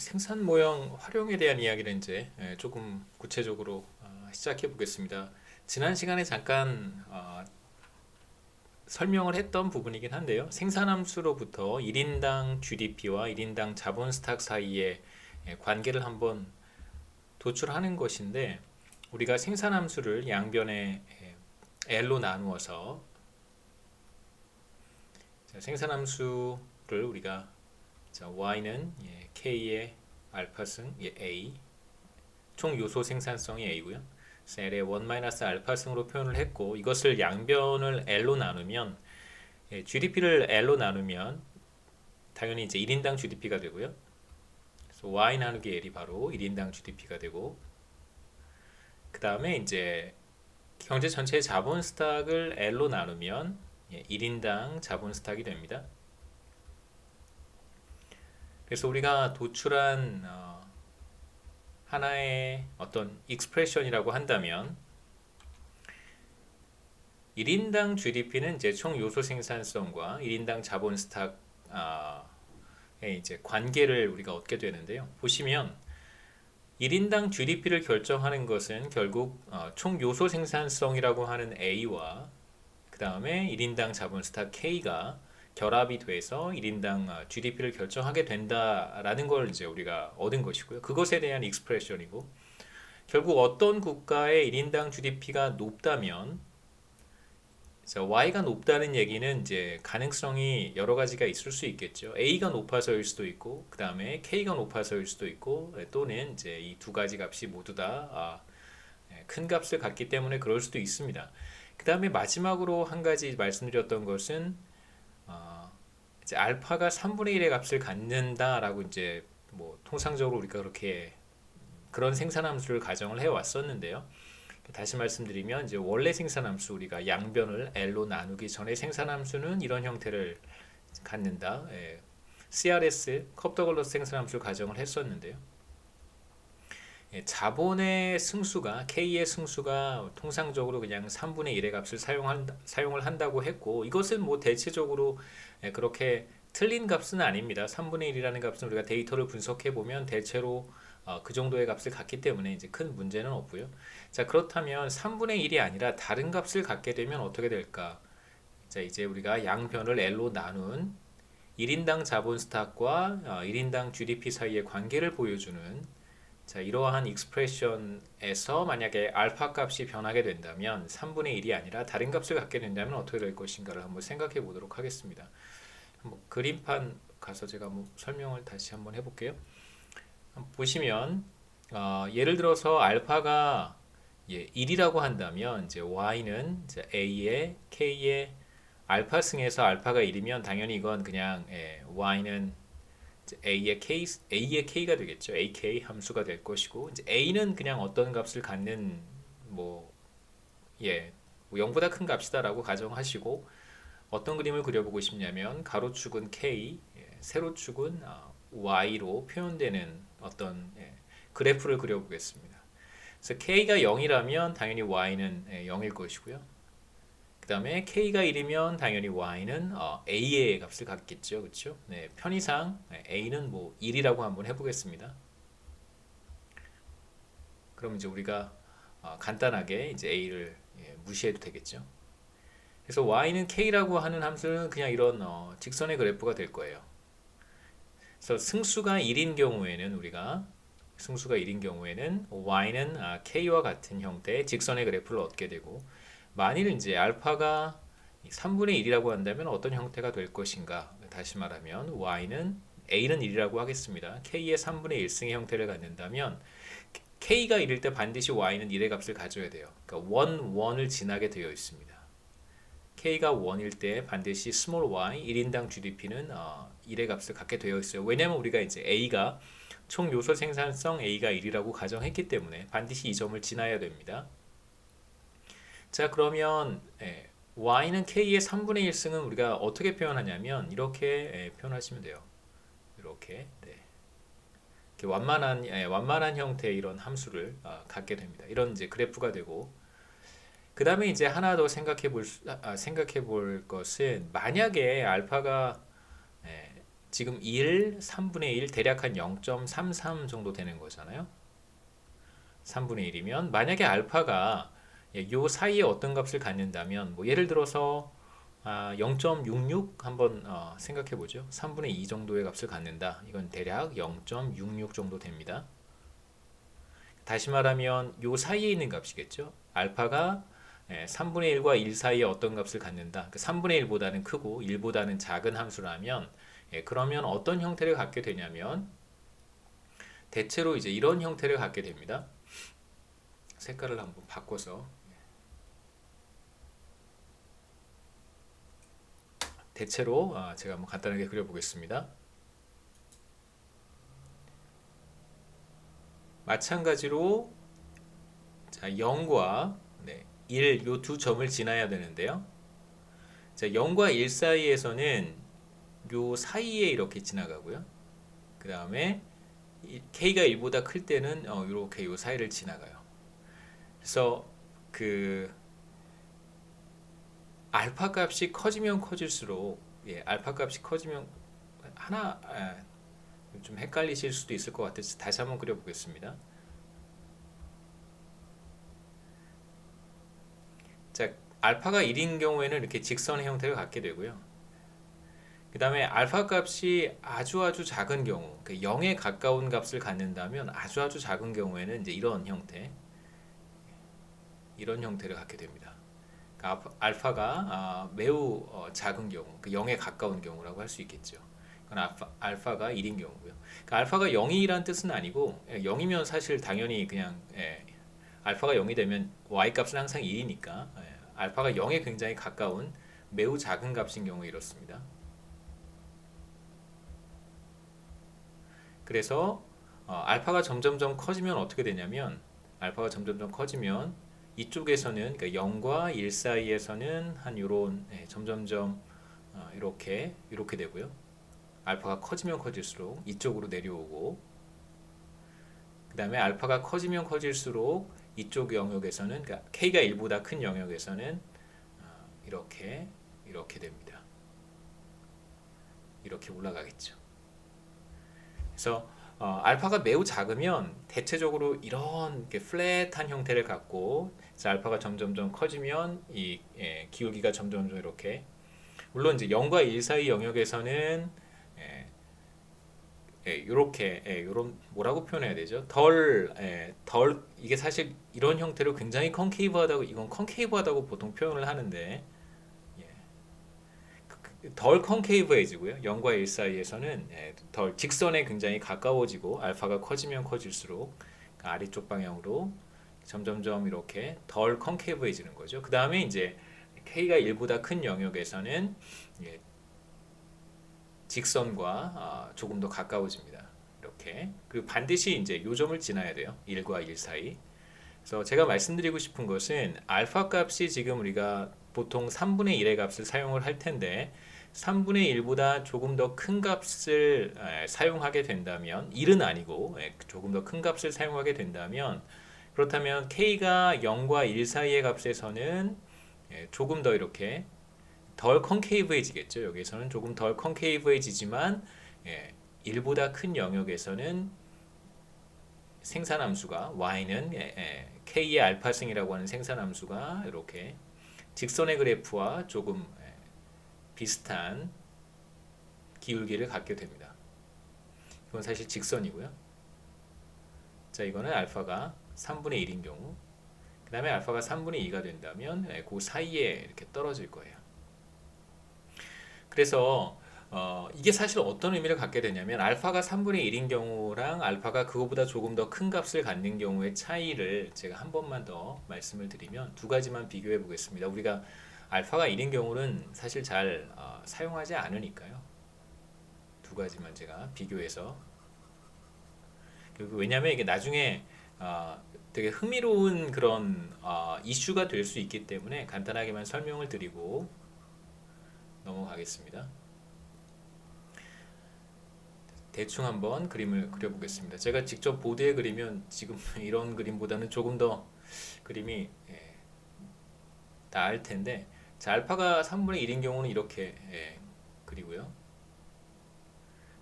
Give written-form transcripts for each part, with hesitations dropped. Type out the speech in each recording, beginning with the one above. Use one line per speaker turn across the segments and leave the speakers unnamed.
생산 모형 활용에 대한 이야기를 이제 조금 구체적으로 시작해 보겠습니다. 지난 시간에 잠깐 설명을 했던 부분이긴 한데요. 생산함수로부터 1인당 GDP와 1인당 자본 스탁 사이의 관계를 한번 도출하는 것인데, 우리가 생산함수를 양변에 L로 나누어서 생산함수를 우리가 y는 k의 알파승 a, 총 요소 생산성이 a고요. 셀의 1-알파승으로 표현을 했고, 이것을 양변을 L로 나누면 GDP를 L로 나누면 당연히 이제 1인당 GDP가 되고요. 그래서 y 나누기 L이 바로 1인당 GDP가 되고, 그 다음에 이제 경제 전체의 자본 스탁을 L로 나누면 1인당 자본 스탁이 됩니다. 그래서 우리가 도출한 하나의 어떤 익스프레션이라고 한다면, 1인당 GDP는 이제 총 요소 생산성과 1인당 자본 스탁의 이제 관계를 우리가 얻게 되는데요. 보시면 1인당 GDP를 결정하는 것은 결국 총 요소 생산성이라고 하는 A와 그 다음에 1인당 자본 스탁 K가 결합이 돼서 1인당 GDP를 결정하게 된다라는 걸 이제 우리가 얻은 것이고요. 그것에 대한 익스프레션이고, 결국 어떤 국가의 1인당 GDP가 높다면, Y가 높다는 얘기는 이제 가능성이 여러 가지가 있을 수 있겠죠. A가 높아서일 수도 있고, 그 다음에 K가 높아서일 수도 있고, 또는 이제 이 두 가지 값이 모두 다 큰 값을 갖기 때문에 그럴 수도 있습니다. 그 다음에 마지막으로 한 가지 말씀드렸던 것은 이제 알파가 3분의 1의 값을 갖는다라고 이제 뭐 통상적으로 우리가 그렇게 그런 생산함수를 가정을 해 왔었는데요. 다시 말씀드리면 이제 원래 생산함수, 우리가 양변을 L로 나누기 전에 생산함수는 이런 형태를 갖는다. CRS 컵더글러스 생산함수를 가정을 했었는데요. 자본의 승수가 K의 승수가 통상적으로 그냥 3분의 1의 값을 사용을 한다고 했고, 이것은 뭐 대체적으로 그렇게 틀린 값은 아닙니다. 3분의 1이라는 값은 우리가 데이터를 분석해 보면 대체로 그 정도의 값을 갖기 때문에 이제 큰 문제는 없고요. 자, 그렇다면 3분의 1이 아니라 다른 값을 갖게 되면 어떻게 될까? 자, 이제 우리가 양변을 L로 나눈 1인당 자본 스탁과 1인당 GDP 사이의 관계를 보여주는, 자, 이러한 익스프레션에서 만약에 알파 값이 변하게 된다면 3분의 1이 아니라 다른 값을 갖게 된다면 어떻게 될 것인가를 한번 생각해 보도록 하겠습니다. 한번 그림판 가서 제가 한번 설명을 다시 한번 해볼게요. 보시면 예를 들어서 알파가 1이라고 한다면 이제 y는 이제 a의 k의 알파 승에서 알파가 1이면 당연히 이건 그냥 y는 A의 K가 되겠죠. AK 함수가 될 것이고, 이제 A는 그냥 어떤 값을 갖는 뭐, 뭐 0보다 큰 값이다라고 가정하시고, 어떤 그림을 그려보고 싶냐면 가로축은 K, 세로축은 Y로 표현되는 어떤 그래프를 그려보겠습니다. 그래서 K가 0이라면 당연히 Y는 0일 것이고요. 그 다음에 K가 1이면 당연히 Y는 A의 값을 갖겠죠. 그렇죠? 네, 편의상 A는 뭐 1이라고 한번 해보겠습니다. 그럼 이제 우리가 간단하게 이제 A를 무시해도 되겠죠. 그래서 Y는 K라고 하는 함수는 그냥 이런 직선의 그래프가 될 거예요. 그래서 승수가 1인 경우에는 Y는 K와 같은 형태의 직선의 그래프를 얻게 되고, 만일 이제 알파가 3분의 1이라고 한다면 어떤 형태가 될 것인가? 다시 말하면 A는 1이라고 하겠습니다. K의 3분의 1승의 형태를 갖는다면 K가 1일 때 반드시 Y는 1의 값을 가져야 돼요. 그러니까 1을 지나게 되어 있습니다. K가 1일 때 반드시 small y 1인당 GDP는 1의 값을 갖게 되어 있어요. 왜냐면 우리가 이제 A가 총 요소 생산성 A가 1이라고 가정했기 때문에 반드시 이 점을 지나야 됩니다. 자, 그러면 y는 k의 3분의 1승은 우리가 어떻게 표현하냐면 이렇게 표현하시면 돼요. 이렇게, 이렇게 완만한 형태의 이런 함수를 갖게 됩니다. 이런 이제 그래프가 되고, 그 다음에 이제 하나 더 생각해 볼 것은, 만약에 알파가 지금 1, 3분의 1 대략 한 0.33 정도 되는 거잖아요. 3분의 1이면 만약에 알파가 요 사이에 어떤 값을 갖는다면 뭐 예를 들어서 0.66 한번 생각해 보죠. 3분의 2 정도의 값을 갖는다. 이건 대략 0.66 정도 됩니다. 다시 말하면 요 사이에 있는 값이겠죠. 알파가 3분의 1과 1 사이에 어떤 값을 갖는다. 3분의 1보다는 크고 1보다는 작은 함수라면 그러면 어떤 형태를 갖게 되냐면 대체로 이제 이런 형태를 갖게 됩니다. 색깔을 한번 바꿔서 대체로 제가 한번 간단하게 그려보겠습니다. 마찬가지로 자, 0과 1, 요 두 점을 지나야 되는데요. 자, 0과 1 사이에서는 요 사이에 이렇게 지나가고요. 그 다음에 k가 1보다 클 때는 이렇게 요 사이를 지나가요. 그래서 그 알파 값이 커지면 커질수록 알파 값이 커지면 하나 좀 헷갈리실 수도 있을 것 같아서 다시 한번 그려보겠습니다. 자, 알파가 1인 경우에는 이렇게 직선의 형태를 갖게 되고요. 그 다음에 알파 값이 아주 작은 경우, 0에 가까운 값을 갖는다면 아주 작은 경우에는 이제 이런 형태를 갖게 됩니다. 그러니까 알파가 매우 작은 경우, 0에 가까운 경우라고 할 수 있겠죠. 그건 알파가 1인 경우고요. 그러니까 알파가 0이란 뜻은 아니고 0이면 사실 당연히 그냥 알파가 0이 되면 y 값은 항상 1이니까 알파가 0에 굉장히 가까운 매우 작은 값인 경우에 이렇습니다. 그래서 알파가 점점점 커지면 어떻게 되냐면 알파가 점점점 커지면 이쪽에서는 그러니까 0과 1 사이에서는 한 요런 점점점 이렇게 되고요. 알파가 커지면 커질수록 이쪽으로 내려오고 그 다음에 알파가 커지면 커질수록 이쪽 영역에서는 그러니까 k가 1보다 큰 영역에서는 이렇게 됩니다. 이렇게 올라가겠죠. 그래서 알파가 매우 작으면 대체적으로 이런 플랫한 형태를 갖고 알파가 점점점 커지면 이 기울기가 점점점 이렇게 물론 이제 0과 1 사이 영역에서는 이렇게 이런 뭐라고 표현해야 되죠? 덜 이게 사실 이런 형태로 굉장히 컨케이브하다고 이건 컨케이브하다고 보통 표현을 하는데 덜 컨케이브해지고요. 0과 1 사이에서는 덜 직선에 굉장히 가까워지고 알파가 커지면 커질수록 아래쪽 방향으로 점점점 이렇게 덜 컨케이브해지는 거죠. 그 다음에 이제 k가 1보다 큰 영역에서는 직선과 조금 더 가까워집니다. 이렇게 그리고 반드시 이제 요점을 지나야 돼요. 1과 1 사이. 그래서 제가 말씀드리고 싶은 것은 알파 값이 지금 우리가 보통 3분의 1의 값을 사용을 할 텐데 3분의 1보다 조금 더 큰 값을 사용하게 된다면 1은 아니고 조금 더 큰 값을 사용하게 된다면 그렇다면 k가 0과 1 사이의 값에서는 조금 더 이렇게 덜 컨케이브해지겠죠. 여기서는 조금 덜 컨케이브해지지만 1보다 큰 영역에서는 생산함수가 y는 k의 알파승이라고 하는 생산함수가 이렇게 직선의 그래프와 조금 비슷한 기울기를 갖게 됩니다. 이건 사실 직선이고요. 자, 이거는 알파가 3분의 1인 경우 그 다음에 알파가 3분의 2가 된다면 그 사이에 이렇게 떨어질 거예요. 그래서 이게 사실 어떤 의미를 갖게 되냐면 알파가 3분의 1인 경우랑 알파가 그거보다 조금 더 큰 값을 갖는 경우의 차이를 제가 한 번만 더 말씀을 드리면 두 가지만 비교해 보겠습니다. 우리가 알파가 1인 경우는 사실 잘 사용하지 않으니까요. 두 가지만 제가 비교해서 왜냐하면 이게 나중에 되게 흥미로운 그런 이슈가 될 수 있기 때문에 간단하게만 설명을 드리고 넘어가겠습니다. 대충 한번 그림을 그려보겠습니다. 제가 직접 보드에 그리면 지금 이런 그림보다는 조금 더 그림이 나을 텐데 자, 알파가 3분의 1인 경우는 이렇게 그리고요.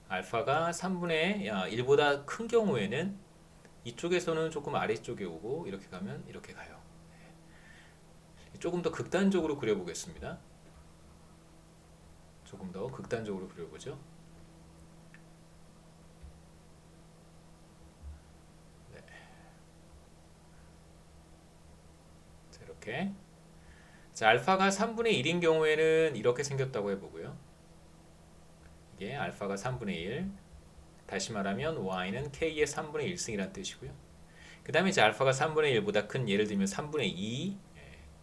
알파가 3분의 1보다 큰 경우에는 이쪽에서는 조금 아래쪽에 오고 이렇게 가면 이렇게 가요. 조금 더 극단적으로 그려보겠습니다. 조금 더 극단적으로 그려보죠. 네. 자, 이렇게. 자, 알파가 3분의 1인 경우에는 이렇게 생겼다고 해보고요. 이게 알파가 3분의 1. 다시 말하면 y는 k의 3분의 1승이란 뜻이고요. 그 다음에 이제 알파가 3분의 1보다 큰 예를 들면 3분의 2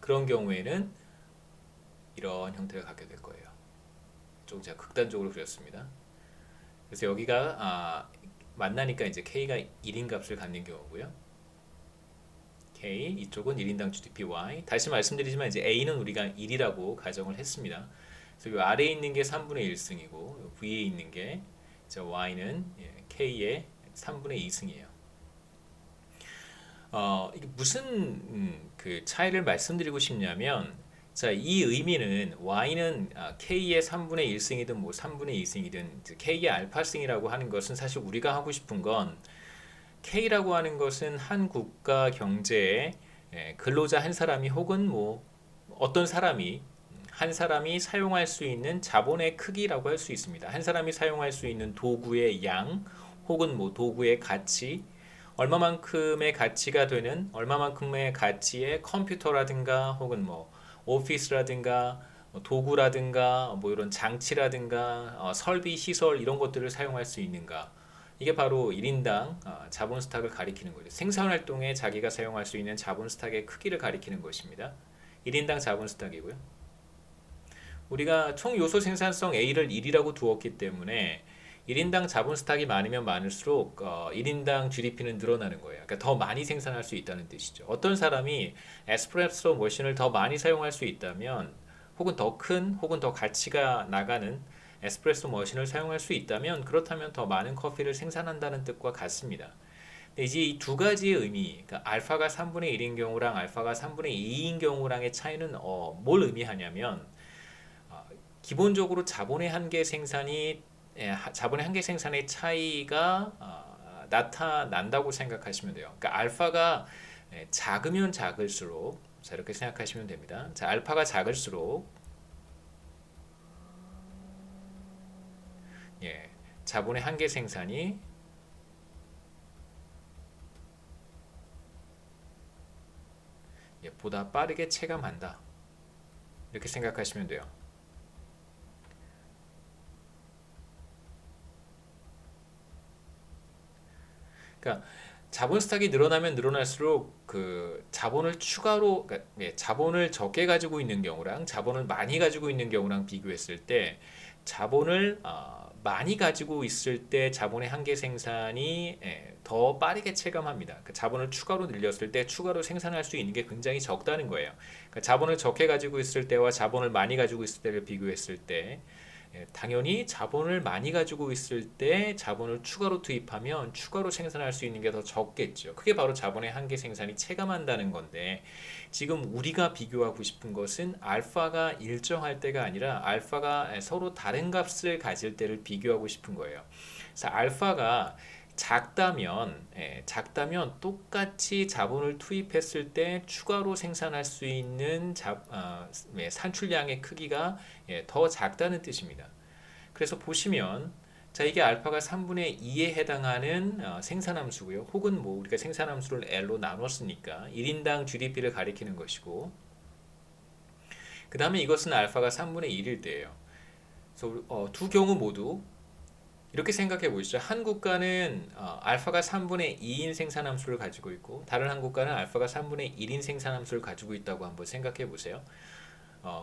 그런 경우에는 이런 형태를 갖게 될 거예요. 좀 제가 극단적으로 그렸습니다. 그래서 여기가 만나니까 이제 k가 1인 값을 갖는 경우고요. k 이쪽은 1인당 GDP y. 다시 말씀드리지만 이제 a는 우리가 1이라고 가정을 했습니다. 그래서 이 아래에 있는 게 3분의 1승이고 위에 있는 게 이제 y는 k의 3분의 2승이에요. 이게 무슨 그 차이를 말씀드리고 싶냐면, 자, 이 의미는 y는 k의 3분의 1승이든 뭐 3분의 2승이든 k의 알파승이라고 하는 것은 사실 우리가 하고 싶은 건 k라고 하는 것은 한 국가 경제에 근로자 한 사람이 혹은 뭐 어떤 사람이 한 사람이 사용할 수 있는 자본의 크기라고 할 수 있습니다. 한 사람이 사용할 수 있는 도구의 양 혹은 뭐 도구의 가치, 얼마만큼의 가치가 되는 얼마만큼의 가치의 컴퓨터라든가 혹은 뭐 오피스라든가 도구라든가 뭐 이런 장치라든가 설비 시설 이런 것들을 사용할 수 있는가. 이게 바로 1인당 자본 스탁을 가리키는 거죠. 생산 활동에 자기가 사용할 수 있는 자본 스탁의 크기를 가리키는 것입니다. 1인당 자본 스탁이고요. 우리가 총 요소 생산성 A를 1이라고 두었기 때문에 1인당 자본 스탁이 많으면 많을수록 1인당 GDP는 늘어나는 거예요. 그러니까 더 많이 생산할 수 있다는 뜻이죠. 어떤 사람이 에스프레소 머신을 더 많이 사용할 수 있다면 혹은 더 큰 혹은 더 가치가 나가는 에스프레소 머신을 사용할 수 있다면 그렇다면 더 많은 커피를 생산한다는 뜻과 같습니다. 근데 이제 이 두 가지의 의미, 그러니까 알파가 3분의 1인 경우랑 알파가 3분의 2인 경우랑의 차이는 뭘 의미하냐면 기본적으로 자본의 한계 생산의 차이가 나타난다고 생각하시면 돼요. 그러니까 알파가 작으면 작을수록 자 이렇게 생각하시면 됩니다. 자, 알파가 작을수록 자본의 한계 생산이 보다 빠르게 체감한다. 이렇게 생각하시면 돼요. 그러니까 자본 스탁이 늘어나면 늘어날수록 그 자본을 추가로 그러니까 자본을 적게 가지고 있는 경우랑 자본을 많이 가지고 있는 경우랑 비교했을 때 자본을 많이 가지고 있을 때 자본의 한계 생산이 더 빠르게 체감합니다. 그 자본을 추가로 늘렸을 때 추가로 생산할 수 있는 게 굉장히 적다는 거예요. 그러니까 자본을 적게 가지고 있을 때와 자본을 많이 가지고 있을 때를 비교했을 때 당연히 자본을 많이 가지고 있을 때 자본을 추가로 투입하면 추가로 생산할 수 있는 게 더 적겠죠. 그게 바로 자본의 한계 생산이 체감한다는 건데 지금 우리가 비교하고 싶은 것은 알파가 일정할 때가 아니라 알파가 서로 다른 값을 가질 때를 비교하고 싶은 거예요. 그래서 알파가 작다면 똑같이 자본을 투입했을 때 추가로 생산할 수 있는 산출량의 크기가 더 작다는 뜻입니다. 그래서 보시면 자 이게 알파가 3분의 2에 해당하는 생산함수고요. 혹은 뭐 우리가 생산함수를 L로 나눴으니까 1인당 GDP를 가리키는 것이고 그 다음에 이것은 알파가 3분의 1일 때예요. 그래서 두 경우 모두 이렇게 생각해 보시죠. 한 국가는 알파가 3분의 2인 생산함수를 가지고 있고 다른 한 국가는 알파가 3분의 1인 생산함수를 가지고 있다고 한번 생각해 보세요.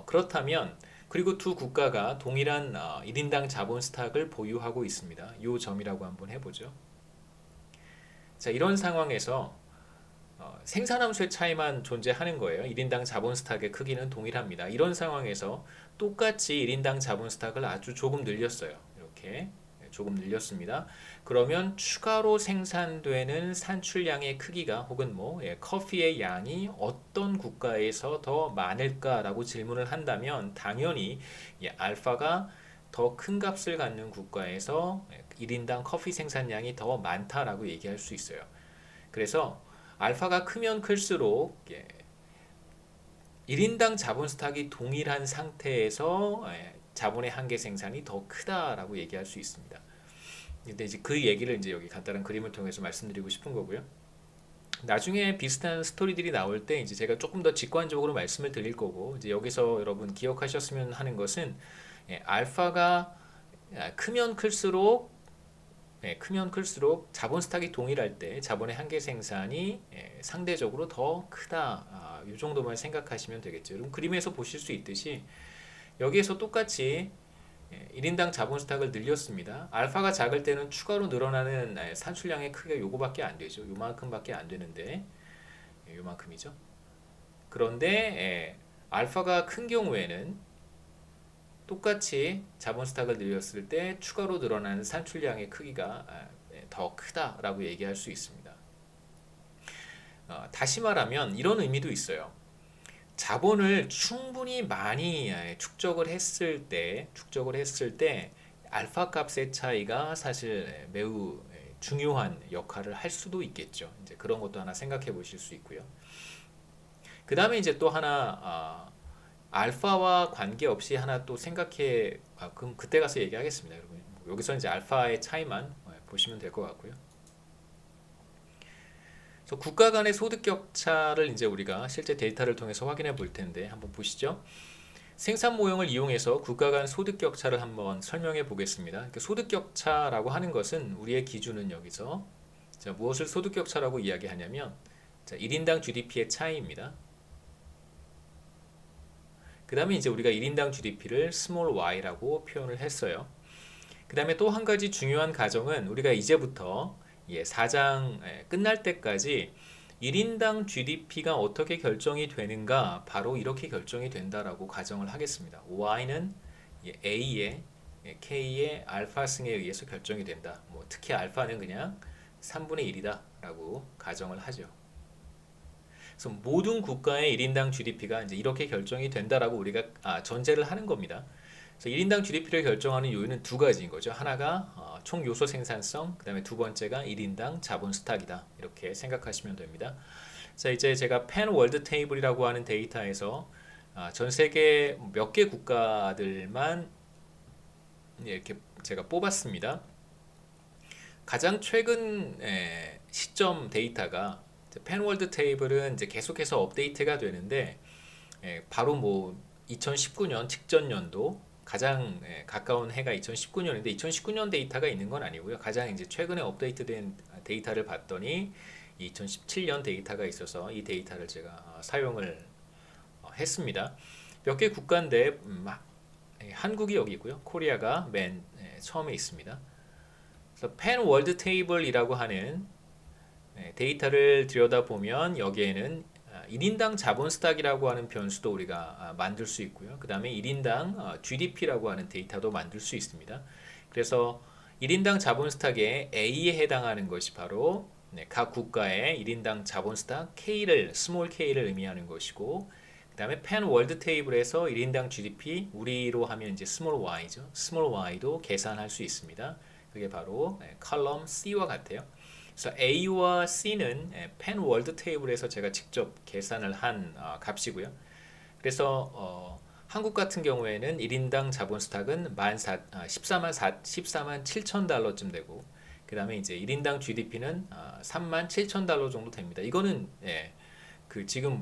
그렇다면 그리고 두 국가가 동일한 1인당 자본 스탁을 보유하고 있습니다. 이 점이라고 한번 해보죠. 자, 이런 상황에서 생산함수의 차이만 존재하는 거예요. 1인당 자본 스탁의 크기는 동일합니다. 이런 상황에서 똑같이 1인당 자본 스탁을 아주 조금 늘렸어요. 이렇게 조금 늘렸습니다. 그러면 추가로 생산되는 산출량의 크기가 혹은 뭐 커피의 양이 어떤 국가에서 더 많을까라고 질문을 한다면 당연히 알파가 더 큰 값을 갖는 국가에서 1인당 커피 생산량이 더 많다라고 얘기할 수 있어요. 그래서 알파가 크면 클수록 1인당 자본 스탁이 동일한 상태에서 자본의 한계 생산이 더 크다라고 얘기할 수 있습니다. 근데 이제 그 얘기를 이제 여기 간단한 그림을 통해서 말씀드리고 싶은 거고요. 나중에 비슷한 스토리들이 나올 때 이제 제가 조금 더 직관적으로 말씀을 드릴 거고, 이제 여기서 여러분 기억하셨으면 하는 것은 알파가 크면 클수록 크면 클수록 자본 스탁이 동일할 때 자본의 한계 생산이 상대적으로 더 크다. 이 정도만 생각하시면 되겠죠. 그럼 그림에서 보실 수 있듯이 여기에서 똑같이 1인당 자본 스탁을 늘렸습니다. 알파가 작을 때는 추가로 늘어나는 산출량의 크기가 요거밖에 안 되죠. 요만큼밖에 안 되는데 요만큼이죠. 그런데 알파가 큰 경우에는 똑같이 자본 스탁을 늘렸을 때 추가로 늘어나는 산출량의 크기가 더 크다라고 얘기할 수 있습니다. 다시 말하면 이런 의미도 있어요. 자본을 충분히 많이 축적을 했을 때 알파 값의 차이가 사실 매우 중요한 역할을 할 수도 있겠죠. 이제 그런 것도 하나 생각해 보실 수 있고요. 그 다음에 이제 또 하나 알파와 관계없이 하나 또 생각해, 그럼 그때 가서 얘기하겠습니다, 여러분. 여기서 이제 알파의 차이만 보시면 될 것 같고요. 그래서 국가 간의 소득 격차를 이제 우리가 실제 데이터를 통해서 확인해 볼 텐데 한번 보시죠. 생산 모형을 이용해서 국가 간 소득 격차를 한번 설명해 보겠습니다. 소득 격차라고 하는 것은 우리의 기준은 여기서 무엇을 소득 격차라고 이야기하냐면 1인당 GDP의 차이입니다. 그 다음에 이제 우리가 1인당 GDP를 small y라고 표현을 했어요. 그 다음에 또 한 가지 중요한 가정은 우리가 이제부터 4장 끝날 때까지 1인당 GDP가 어떻게 결정이 되는가, 바로 이렇게 결정이 된다라고 가정을 하겠습니다. y는 a의 k의 알파승에 의해서 결정이 된다. 특히 알파는 그냥 3분의 1이다 라고 가정을 하죠. 그래서 모든 국가의 1인당 GDP가 이제 이렇게 결정이 된다라고 우리가 전제를 하는 겁니다. 그래서 1인당 GDP를 결정하는 요인은 두 가지인 거죠. 하나가 총 요소 생산성, 그 다음에 두 번째가 1인당 자본 스탁이다. 이렇게 생각하시면 됩니다. 자, 이제 제가 펜 월드 테이블이라고 하는 데이터에서 전 세계 몇 개 국가들만 이렇게 제가 뽑았습니다. 가장 최근 시점 데이터가 펜 월드 테이블은 이제 계속해서 업데이트가 되는데 바로 2019년 직전 연도 가장 가까운 해가 2019년인데 2019년 데이터가 있는 건 아니고요. 가장 이제 최근에 업데이트된 데이터를 봤더니 2017년 데이터가 있어서 이 데이터를 제가 사용을 했습니다. 몇 개 국가인데 한국이 여기 있고요. 코리아가 맨 처음에 있습니다. 그래서 펜 월드 테이블이라고 하는 데이터를 들여다보면 여기에는 1인당 자본 스탁이라고 하는 변수도 우리가 만들 수 있고요. 그 다음에 1인당 GDP라고 하는 데이터도 만들 수 있습니다. 그래서 1인당 자본 스탁의 A에 해당하는 것이 바로 각 국가의 1인당 자본 스탁 K를, 스몰 K를 의미하는 것이고, 그 다음에 펜 월드 테이블에서 1인당 GDP, 우리로 하면 이제 스몰 Y죠. 스몰 Y도 계산할 수 있습니다. 그게 바로 컬럼 C와 같아요. 그래서 A와 C는 펜 월드 테이블에서 제가 직접 계산을 한 값이고요. 그래서 한국 같은 경우에는 1인당 자본 스탁은 14만 7천 달러쯤 되고, 그 다음에 이제 1인당 GDP는 3만 7천 달러 정도 됩니다. 이거는 지금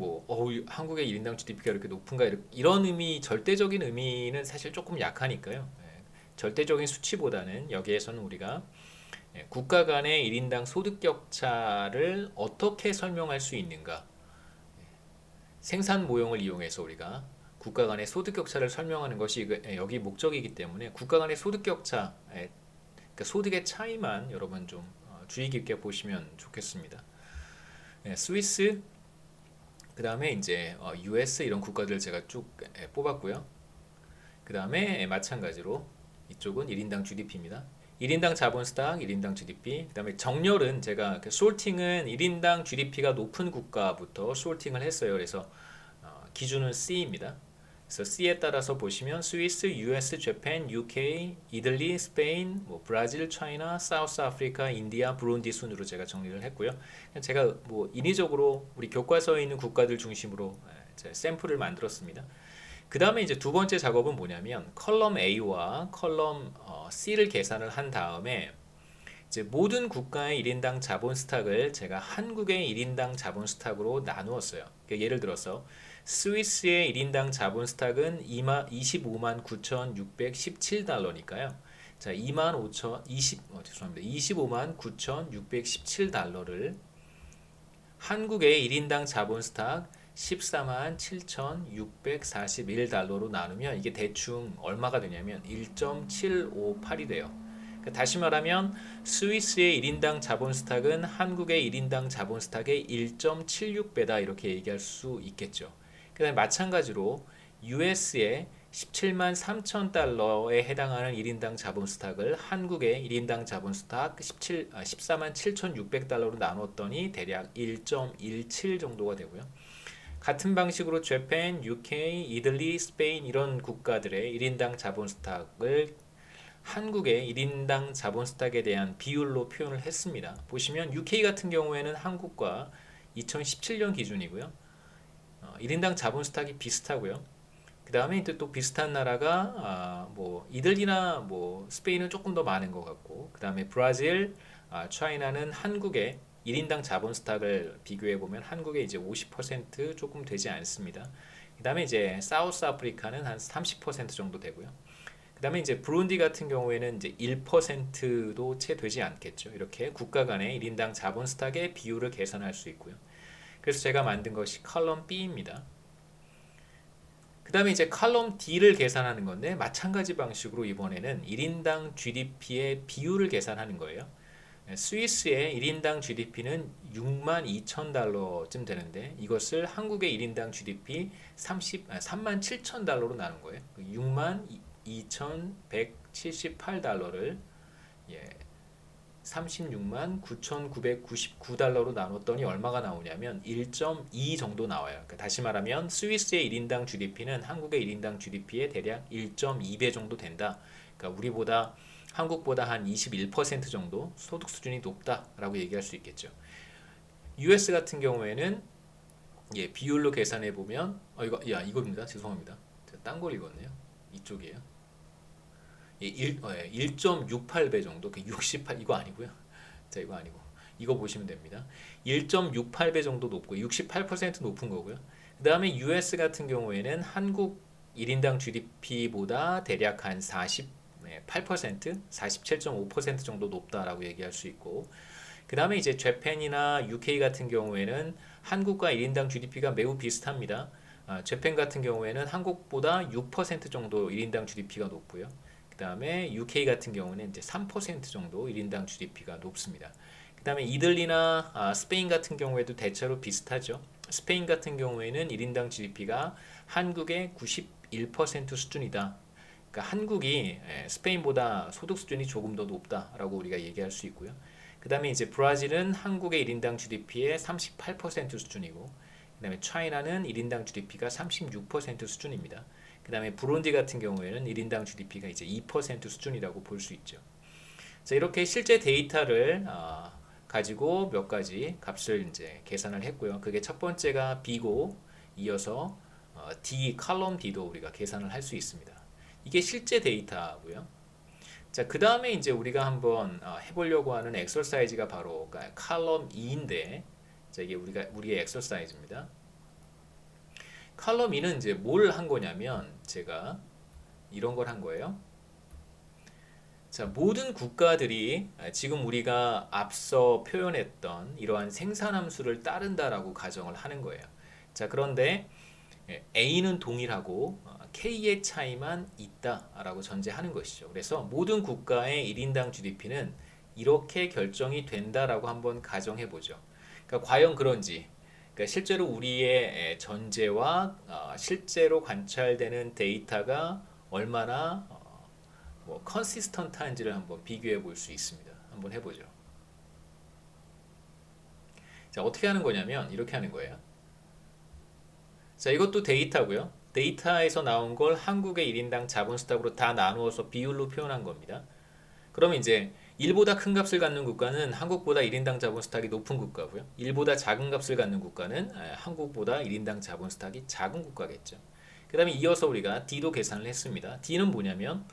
한국의 1인당 GDP가 이렇게 높은가 이런 의미, 절대적인 의미는 사실 조금 약하니까요. 절대적인 수치보다는 여기에서는 우리가 국가 간의 1인당 소득 격차를 어떻게 설명할 수 있는가, 생산 모형을 이용해서 우리가 국가 간의 소득 격차를 설명하는 것이 여기 목적이기 때문에 국가 간의 소득 격차, 그러니까 소득의 차이만 여러분 좀 주의 깊게 보시면 좋겠습니다. 스위스, 그 다음에 이제 US 이런 국가들 제가 쭉 뽑았고요. 그 다음에 마찬가지로 이쪽은 1인당 GDP입니다. 1인당 자본 스탁, 1인당 GDP, 그 다음에 정렬은 제가 솔팅은 1인당 GDP가 높은 국가부터 솔팅을 했어요. 그래서 기준은 C입니다. 그래서 C에 따라서 보시면 스위스, US, 재팬, UK, 이탈리, 스페인, 뭐 브라질, 차이나, 사우스 아프리카, 인디아, 부룬디 순으로 제가 정리를 했고요. 제가 뭐 인위적으로 우리 교과서에 있는 국가들 중심으로 샘플을 만들었습니다. 그 다음에 이제 두 번째 작업은 뭐냐면 컬럼 A와 컬럼 C를 계산을 한 다음에 이제 모든 국가의 1인당 자본 스탁을 제가 한국의 1인당 자본 스탁으로 나누었어요. 그러니까 예를 들어서 스위스의 1인당 자본 스탁은 25만 9,617달러니까요. 자, 25만 9,617달러를 한국의 1인당 자본 스탁 14만 7,641달러로 나누면 이게 대충 얼마가 되냐면 1.758이 돼요. 그러니까 다시 말하면 스위스의 1인당 자본 스탁은 한국의 1인당 자본 스탁의 1.76배다 이렇게 얘기할 수 있겠죠. 그다음에 마찬가지로 US의 17만 3천 달러에 해당하는 1인당 자본 스탁을 한국의 1인당 자본 스탁 14만 7,600달러로 나눴더니 대략 1.17 정도가 되고요. 같은 방식으로 재팬, UK, 이탈리, 스페인 이런 국가들의 1인당 자본 스탁을 한국의 1인당 자본 스탁에 대한 비율로 표현을 했습니다. 보시면 UK 같은 경우에는 한국과 2017년 기준이고요. 1인당 자본 스탁이 비슷하고요. 그 다음에 또 비슷한 나라가 뭐 이들이나 뭐 스페인은 조금 더 많은 것 같고, 그 다음에 브라질, 차이나는 한국의 1인당 자본 스탁을 비교해 보면 한국의 이제 50% 조금 되지 않습니다. 그 다음에 이제 사우스 아프리카는 한 30% 정도 되고요. 그 다음에 이제 브룬디 같은 경우에는 이제 1%도 채 되지 않겠죠. 이렇게 국가 간의 1인당 자본 스탁의 비율을 계산할 수 있고요. 그래서 제가 만든 것이 컬럼 B입니다. 그 다음에 이제 컬럼 D를 계산하는 건데 마찬가지 방식으로 이번에는 1인당 GDP의 비율을 계산하는 거예요. 스위스의 1인당 GDP는 6만 2천 달러쯤 되는데 이것을 한국의 1인당 GDP 3만 7천 달러로 나눈 거예요. 6만 2,178달러를 36만 9,999달러로 나눴더니 얼마가 나오냐면 1.2 정도 나와요. 그러니까 다시 말하면 스위스의 1인당 GDP는 한국의 1인당 GDP의 대략 1.2배 정도 된다. 그러니까 우리보다 한국보다 한 21% 정도 소득 수준이 높다라고 얘기할 수 있겠죠. US 같은 경우에는 비율로 계산해 보면 이겁니다. 죄송합니다. 제가 딴 걸 읽었네요. 이쪽이에요. 1.68배 정도, 68 이거 아니고요. 자, 이거 아니고 이거 보시면 됩니다. 1.68배 정도 높고 68% 높은 거고요. 그 다음에 US 같은 경우에는 한국 1인당 GDP보다 대략 한 48%, 47.5% 정도 높다라고 얘기할 수 있고, 그 다음에 이제 재팬이나 UK 같은 경우에는 한국과 1인당 GDP가 매우 비슷합니다. 재팬 같은 경우에는 한국보다 6% 정도 1인당 GDP가 높고요. 그 다음에 UK 같은 경우는 이제 3% 정도 1인당 GDP가 높습니다. 그 다음에 이들리나 스페인 같은 경우에도 대체로 비슷하죠. 스페인 같은 경우에는 1인당 GDP가 한국의 91% 수준이다. 그러니까 한국이 스페인보다 소득 수준이 조금 더 높다라고 우리가 얘기할 수 있고요. 그 다음에 이제 브라질은 한국의 1인당 GDP의 38% 수준이고, 그 다음에 차이나는 1인당 GDP가 36% 수준입니다. 그 다음에 부룬디 같은 경우에는 1인당 GDP가 이제 2% 수준이라고 볼 수 있죠. 자, 이렇게 실제 데이터를 가지고 몇 가지 값을 이제 계산을 했고요. 그게 첫 번째가 B고, 이어서 D, 컬럼 D도 우리가 계산을 할 수 있습니다. 이게 실제 데이터고요. 자, 그 다음에 이제 우리가 한번 해보려고 하는 엑서사이즈가 바로 컬럼 2인데, 자, 이게 우리의 엑서사이즈입니다. 컬럼 2는 이제 뭘 한 거냐면 제가 이런 걸 한 거예요. 자, 모든 국가들이 지금 우리가 앞서 표현했던 이러한 생산함수를 따른다라고 가정을 하는 거예요. 자, 그런데 A는 동일하고 K의 차이만 있다라고 전제하는 것이죠. 그래서 모든 국가의 1인당 GDP는 이렇게 결정이 된다라고 한번 가정해 보죠. 그러니까 과연 그런지, 그러니까 실제로 우리의 전제와 실제로 관찰되는 데이터가 얼마나 컨시스턴트한지를 한번 비교해 볼 수 있습니다. 한번 해보죠. 자, 어떻게 하는 거냐면 이렇게 하는 거예요. 자, 이것도 데이터고요. 데이터에서 나온 걸 한국의 1인당 자본 스탁으로 다 나누어서 비율로 표현한 겁니다. 그러면 이제 1보다 큰 값을 갖는 국가는 한국보다 1인당 자본 스탁이 높은 국가고요. 1보다 작은 값을 갖는 국가는 한국보다 1인당 자본 스탁이 작은 국가겠죠. 그 다음에 이어서 우리가 D도 계산을 했습니다. D는 뭐냐면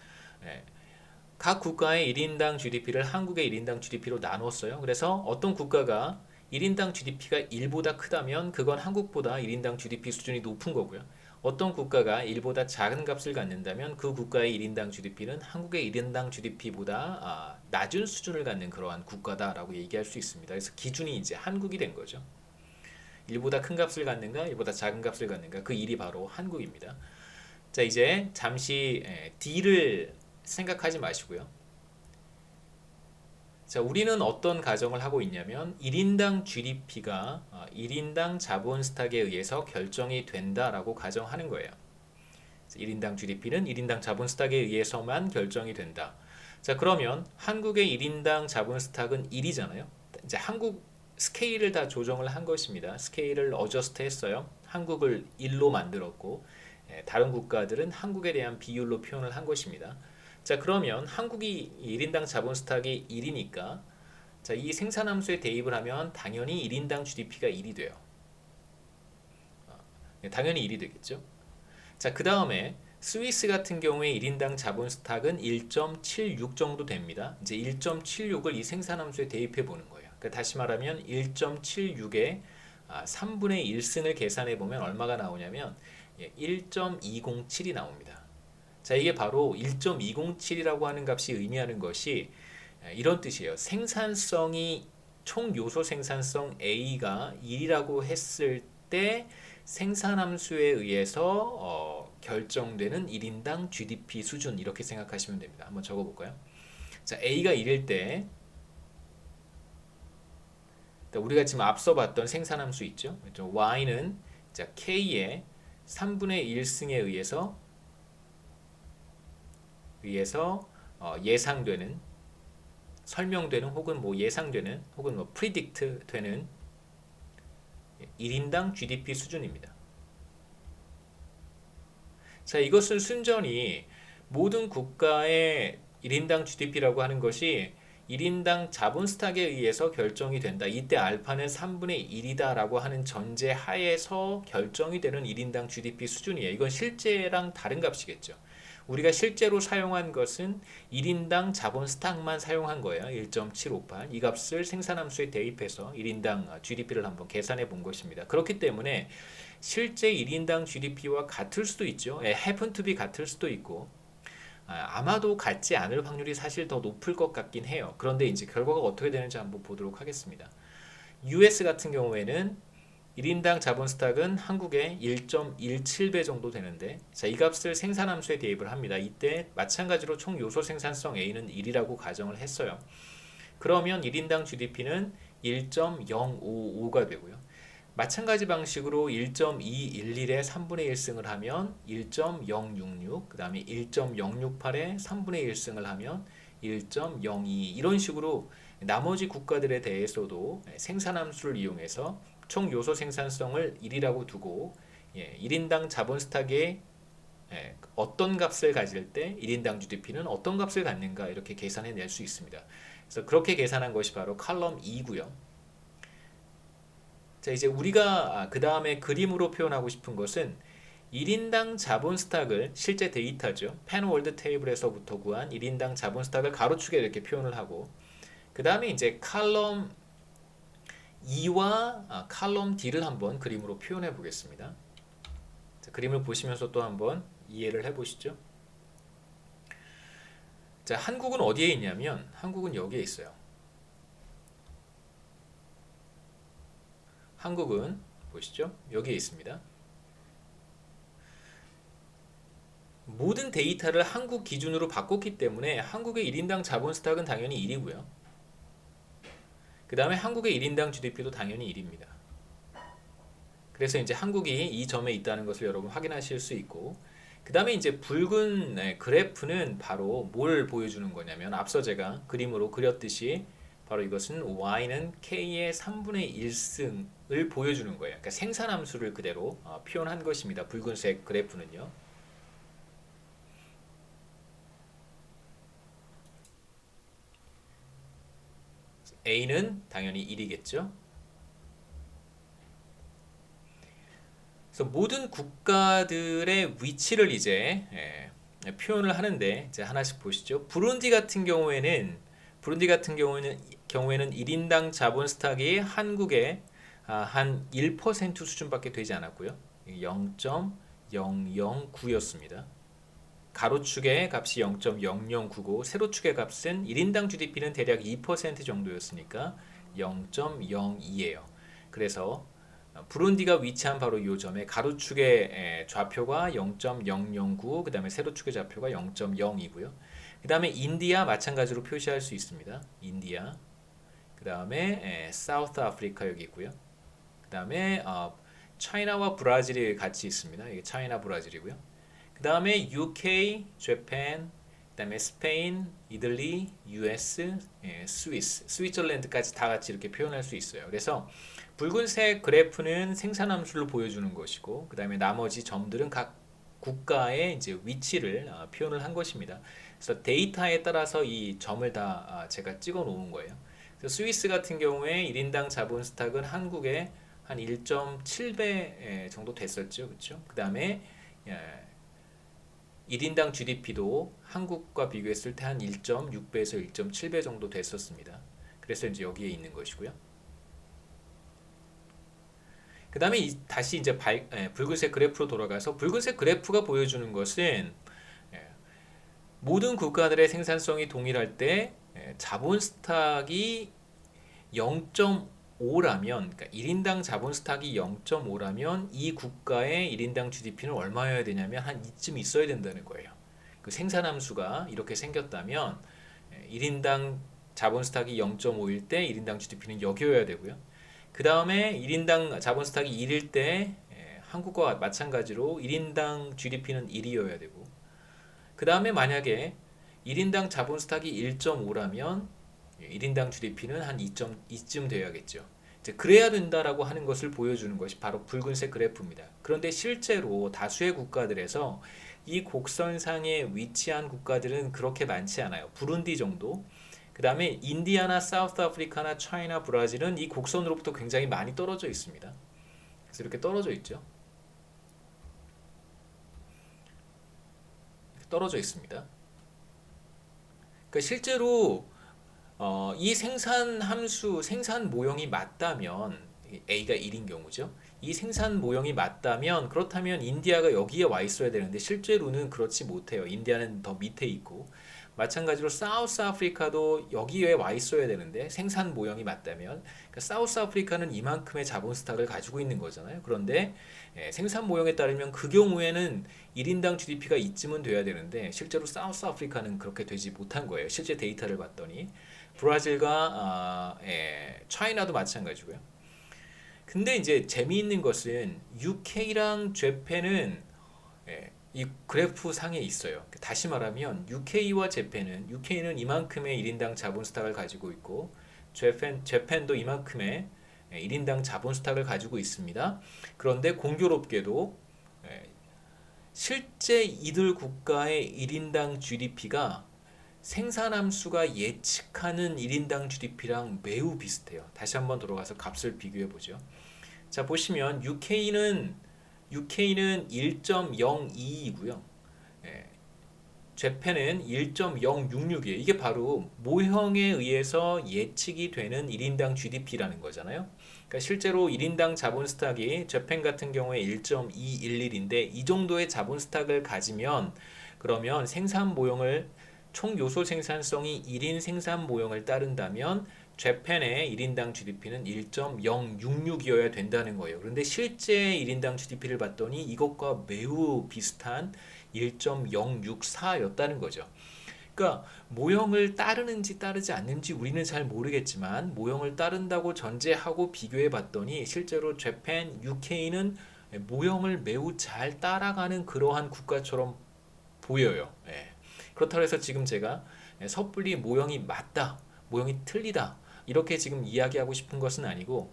각 국가의 1인당 GDP를 한국의 1인당 GDP로 나눴어요. 그래서 어떤 국가가 1인당 GDP가 1보다 크다면 그건 한국보다 1인당 GDP 수준이 높은 거고요. 어떤 국가가 1보다 작은 값을 갖는다면 그 국가의 1인당 GDP는 한국의 1인당 GDP보다 낮은 수준을 갖는 그러한 국가다라고 얘기할 수 있습니다. 그래서 기준이 이제 한국이 된 거죠. 1보다 큰 값을 갖는가, 1보다 작은 값을 갖는가, 그 1이 바로 한국입니다. 자, 이제 잠시 D를 생각하지 마시고요. 자, 우리는 어떤 가정을 하고 있냐면 1인당 GDP가 1인당 자본 스탁에 의해서 결정이 된다라고 가정하는 거예요. 1인당 GDP는 1인당 자본 스탁에 의해서만 결정이 된다. 자, 그러면 한국의 1인당 자본 스탁은 1이잖아요. 이제 한국 스케일을 다 조정을 한 것입니다. 스케일을 어저스트 했어요. 한국을 1로 만들었고 다른 국가들은 한국에 대한 비율로 표현을 한 것입니다. 자, 그러면 한국이 1인당 자본 스탁이 1이니까 자, 이 생산함수에 대입을 하면 당연히 1인당 GDP가 1이 돼요. 당연히 1이 되겠죠. 자, 그 다음에 스위스 같은 경우에 1인당 자본 스탁은 1.76 정도 됩니다. 이제 1.76을 이 생산함수에 대입해 보는 거예요. 그러니까 다시 말하면 1.76에 3분의 1승을 계산해 보면 얼마가 나오냐면 1.207이 나옵니다. 자, 이게 바로 1.207이라고 하는 값이 의미하는 것이 이런 뜻이에요. 생산성이 총 요소 생산성 A가 1이라고 했을 때 생산함수에 의해서 결정되는 1인당 GDP 수준, 이렇게 생각하시면 됩니다. 한번 적어볼까요? 자, A가 1일 때 우리가 지금 앞서 봤던 생산함수 있죠? Y는 자, K의 3분의 1승에 의해서 예상되는, 설명되는, 혹은 뭐 예상되는, 혹은 뭐 predict 되는 1인당 GDP 수준입니다. 자, 이것을 순전히 모든 국가의 1인당 GDP라고 하는 것이 1인당 자본 스탁에 의해서 결정이 된다. 이때 알파는 3분의 1이다 라고 하는 전제 하에서 결정이 되는 1인당 GDP 수준이에요. 이건 실제랑 다른 값이겠죠. 우리가 실제로 사용한 것은 1인당 자본 스탁만 사용한 거예요. 1.758. 이 값을 생산함수에 대입해서 1인당 GDP를 한번 계산해 본 것입니다. 그렇기 때문에 실제 1인당 GDP와 같을 수도 있죠. happen to be 같을 수도 있고 아마도 같지 않을 확률이 사실 더 높을 것 같긴 해요. 그런데 이제 결과가 어떻게 되는지 한번 보도록 하겠습니다. US 같은 경우에는 1인당 자본 스탁은 한국의 1.17배 정도 되는데, 자, 이 값을 생산함수에 대입을 합니다. 이때 마찬가지로 총 요소 생산성 A는 1이라고 가정을 했어요. 그러면 1인당 GDP는 1.055가 되고요. 마찬가지 방식으로 1.211에 3분의 1승을 하면 1.066, 그 다음에 1.068에 3분의 1승을 하면 1.02, 이런 식으로 나머지 국가들에 대해서도 생산함수를 이용해서 총 요소 생산성을 1이라고 두고 1인당 자본 스탁에 어떤 값을 가질 때 1인당 GDP는 어떤 값을 갖는가, 이렇게 계산해 낼 수 있습니다. 그래서 그렇게 계산한 것이 바로 칼럼 2고요. 자, 이제 우리가 그 다음에 그림으로 표현하고 싶은 것은 1인당 자본 스탁을, 실제 데이터죠. 펜월드 테이블에서부터 구한 1인당 자본 스탁을 가로축에 이렇게 표현을 하고, 그 다음에 이제 칼럼 2와 칼럼 D를 한번 그림으로 표현해 보겠습니다. 자, 그림을 보시면서 또 한번 이해를 해 보시죠. 자, 한국은 어디에 있냐면 한국은 여기에 있어요. 한국은 보시죠. 여기에 있습니다. 모든 데이터를 한국 기준으로 바꿨기 때문에 한국의 1인당 자본 스탁은 당연히 1이고요. 그 다음에 한국의 1인당 GDP도 당연히 1입니다. 그래서 이제 한국이 이 점에 있다는 것을 여러분 확인하실 수 있고, 그 다음에 이제 붉은 그래프는 바로 뭘 보여주는 거냐면 앞서 제가 그림으로 그렸듯이 바로 이것은 y는 k의 3분의 1승을 보여주는 거예요. 그러니까 생산함수를 그대로 표현한 것입니다. 붉은색 그래프는요. a는 당연히 1이겠죠. 그래서 모든 국가들의 위치를 이제 표현을 하는데 이제 하나씩 보시죠. 부룬디 같은 경우에는 1인당 자본 스탁이 한국의 한 1% 수준밖에 되지 않았고요. 0.009였습니다. 가로축의 값이 0.0099고 세로축의 값은 1인당 GDP는 대략 2% 정도였으니까 0.02예요. 그래서 부룬디가 위치한 바로 이 점에 가로축의 좌표가 0.009, 그 다음에 세로축의 좌표가 0.0이고요. 그 다음에 인디아 마찬가지로 표시할 수 있습니다. 인디아. 그 다음에 사우스 아프리카 여기 있고요. 그 다음에 차이나와 브라질이 같이 있습니다. 이게 차이나 브라질이고요. 그 다음에 UK, 재팬, 그 다음에 스페인, 이탈리, US, 스위스, 스위tzerland까지 다 같이 이렇게 표현할 수 있어요. 그래서 붉은색 그래프는 생산함수를 보여주는 것이고, 그 다음에 나머지 점들은 각 국가의 이제 위치를 표현을 한 것입니다. 그래서 데이터에 따라서 이 점을 다 제가 찍어 놓은 거예요. 그래서 스위스 같은 경우에 1인당 자본 스탁은 한국의 한 1.7배 정도 됐었죠, 그렇죠? 그 다음에 1인당 GDP도 한국과 비교했을 때 한 1.6배에서 1.7배 정도 됐었습니다. 그래서 이제 여기에 있는 것이고요. 그 다음에 다시 이제 붉은색 그래프로 돌아가서 붉은색 그래프가 보여주는 것은 모든 국가들의 생산성이 동일할 때 자본 스탁이 0.5라면, 그러니까 1인당 자본 스탁이 0.5라면 이 국가의 1인당 GDP는 얼마여야 되냐면 한 이쯤 있어야 된다는 거예요. 그 생산함수가 이렇게 생겼다면 1인당 자본 스탁이 0.5일 때 1인당 GDP는 여기여야 되고요. 그 다음에 1인당 자본 스탁이 1일 때 한국과 마찬가지로 1인당 GDP는 1이어야 되고, 그 다음에 만약에 1인당 자본 스탁이 1.5라면 1인당 GDP는 한 2.2쯤 되어야겠죠. 이제 그래야 된다라고 하는 것을 보여주는 것이 바로 붉은색 그래프입니다. 그런데 실제로 다수의 국가들에서 이 곡선상에 위치한 국가들은 그렇게 많지 않아요. 부룬디 정도. 그 다음에 인디아나 사우스 아프리카나 차이나 브라질은 이 곡선으로부터 굉장히 많이 떨어져 있습니다. 그래서 이렇게 떨어져 있죠. 떨어져 있습니다. 그러니까 실제로 이 생산 함수, 생산 모형이 맞다면 A가 1인 경우죠. 이 생산 모형이 맞다면 그렇다면 인디아가 여기에 와 있어야 되는데 실제로는 그렇지 못해요. 인디아는 더 밑에 있고 마찬가지로 사우스 아프리카도 여기에 와 있어야 되는데 생산 모형이 맞다면 그러니까 사우스 아프리카는 이만큼의 자본 스탁을 가지고 있는 거잖아요. 그런데 생산 모형에 따르면 그 경우에는 1인당 GDP가 이쯤은 돼야 되는데 실제로 사우스 아프리카는 그렇게 되지 못한 거예요. 실제 데이터를 봤더니 브라질과 차이나도 마찬가지고요. 근데 이제 재미있는 것은 UK랑 재팬은 이 그래프 상에 있어요. 다시 말하면 UK는 이만큼의 1인당 자본 스탁을 가지고 있고 재팬도 이만큼의 1인당 자본 스탁을 가지고 있습니다. 그런데 공교롭게도 실제 이들 국가의 1인당 GDP가 생산함수가 예측하는 1인당 GDP랑 매우 비슷해요. 다시 한번 돌아가서 값을 비교해 보죠. 자, 보시면 UK는 1.02이고요. 재팬은 1.066이에요. 이게 바로 모형에 의해서 예측이 되는 1인당 GDP라는 거잖아요. 그러니까 실제로 1인당 자본 스탁이 재팬 같은 경우에 1.211인데 이 정도의 자본 스탁을 가지면 그러면 생산 모형을 총 요소 생산성이 1인 생산 모형을 따른다면 재팬의 1인당 GDP는 1.066이어야 된다는 거예요. 그런데 실제 1인당 GDP를 봤더니 이것과 매우 비슷한 1.064였다는 거죠. 그러니까 모형을 따르는지 따르지 않는지 우리는 잘 모르겠지만 모형을 따른다고 전제하고 비교해 봤더니 실제로 재팬, UK는 모형을 매우 잘 따라가는 그러한 국가처럼 보여요. 그렇다고 해서 지금 제가 섣불리 모형이 맞다, 모형이 틀리다 이렇게 지금 이야기하고 싶은 것은 아니고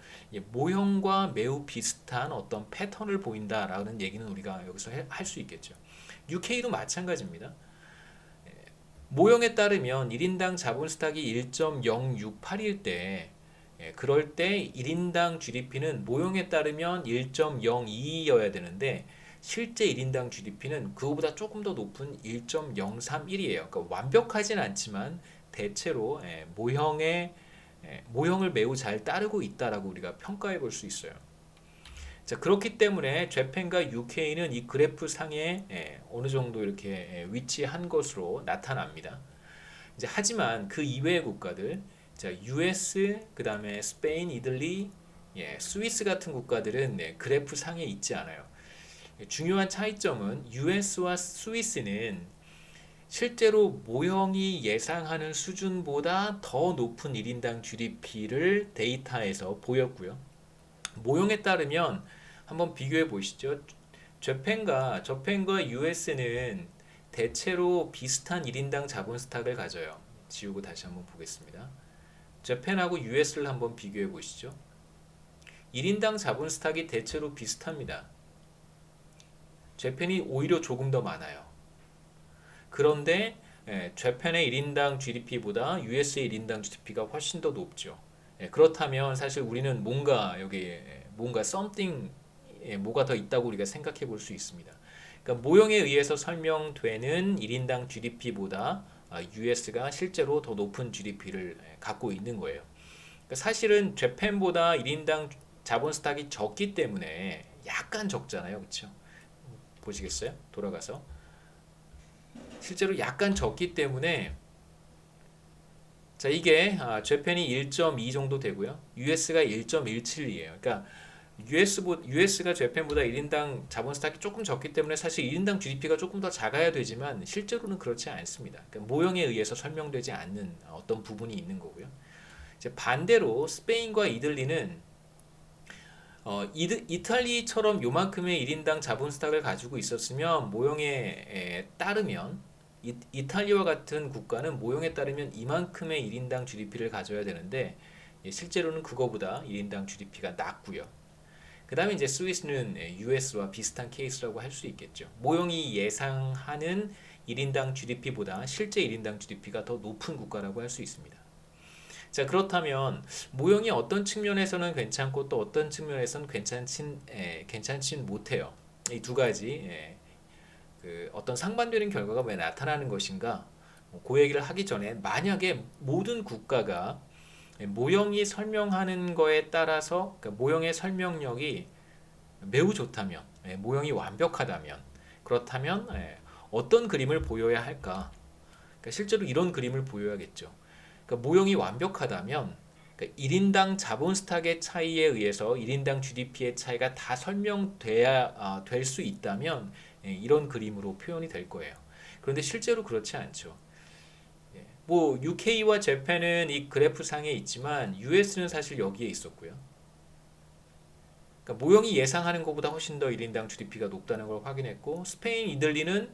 모형과 매우 비슷한 어떤 패턴을 보인다라는 얘기는 우리가 여기서 할 수 있겠죠. UK도 마찬가지입니다. 모형에 따르면 1인당 자본 스탁이 1.068일 때 그럴 때 1인당 GDP는 모형에 따르면 1.02여야 되는데 실제 1인당 GDP는 그거보다 조금 더 높은 1.031이에요. 그러니까 완벽하진 않지만 대체로 모형을 매우 잘 따르고 있다라고 우리가 평가해 볼 수 있어요. 자, 그렇기 때문에 재팬과 UK는 이 그래프 상에 어느 정도 이렇게 위치한 것으로 나타납니다. 이제 하지만 그 이외의 국가들, 자, US, 그 다음에 스페인, 이들리, 스위스 같은 국가들은 그래프 상에 있지 않아요. 중요한 차이점은 US와 스위스는 실제로 모형이 예상하는 수준보다 더 높은 1인당 GDP를 데이터에서 보였고요. 모형에 따르면 한번 비교해 보시죠. 저펜과 US는 대체로 비슷한 1인당 자본 스탁을 가져요. 지우고 다시 한번 보겠습니다. 저펜하고 US를 한번 비교해 보시죠. 1인당 자본 스탁이 대체로 비슷합니다. 저펜이 오히려 조금 더 많아요. 그런데 저펜의 1인당 GDP보다 US의 1인당 GDP가 훨씬 더 높죠. 그렇다면 사실 우리는 뭔가 something 뭐가 더 있다고 우리가 생각해 볼 수 있습니다. 그러니까 모형에 의해서 설명되는 1인당 GDP보다 US가 실제로 더 높은 GDP를 갖고 있는 거예요. 그러니까 사실은 재팬보다 1인당 자본 스탁이 적기 때문에 약간 적잖아요. 그렇죠? 보시겠어요? 돌아가서 실제로 약간 적기 때문에 자, 이게 재팬이 1.2 정도 되고요. US가 1.17이에요. 그러니까 US가 재팬보다 1인당 자본 스탁이 조금 적기 때문에 사실 1인당 GDP가 조금 더 작아야 되지만 실제로는 그렇지 않습니다. 그러니까 모형에 의해서 설명되지 않는 어떤 부분이 있는 거고요. 이제 반대로 스페인과 이들리는 이탈리처럼 요만큼의 1인당 자본 스탁을 가지고 있었으면 모형에 따르면 이탈리아와 같은 국가는 모형에 따르면 이만큼의 1인당 GDP를 가져야 되는데 실제로는 그거보다 1인당 GDP가 낮고요. 그 다음에 이제 스위스는 US와 비슷한 케이스라고 할 수 있겠죠. 모형이 예상하는 1인당 GDP보다 실제 1인당 GDP가 더 높은 국가라고 할 수 있습니다. 자, 그렇다면 모형이 어떤 측면에서는 괜찮고 또 어떤 측면에서는 괜찮진 못해요. 이 두 가지 그 어떤 상반되는 결과가 왜 나타나는 것인가? 그 얘기를 하기 전에 만약에 모든 국가가 모형이 설명하는 거에 따라서 그러니까 모형의 설명력이 매우 좋다면, 모형이 완벽하다면, 그렇다면 어떤 그림을 보여야 할까? 그러니까 실제로 이런 그림을 보여야겠죠. 그러니까 모형이 완벽하다면 그러니까 1인당 자본 스탁의 차이에 의해서 1인당 GDP의 차이가 다 설명돼야 될 수 있다면 이런 그림으로 표현이 될 거예요. 그런데 실제로 그렇지 않죠. 뭐 UK와 재팬은 이 그래프 상에 있지만 US는 사실 여기에 있었고요. 그러니까 모형이 예상하는 것보다 훨씬 더 1인당 GDP가 높다는 걸 확인했고 스페인, 이들리는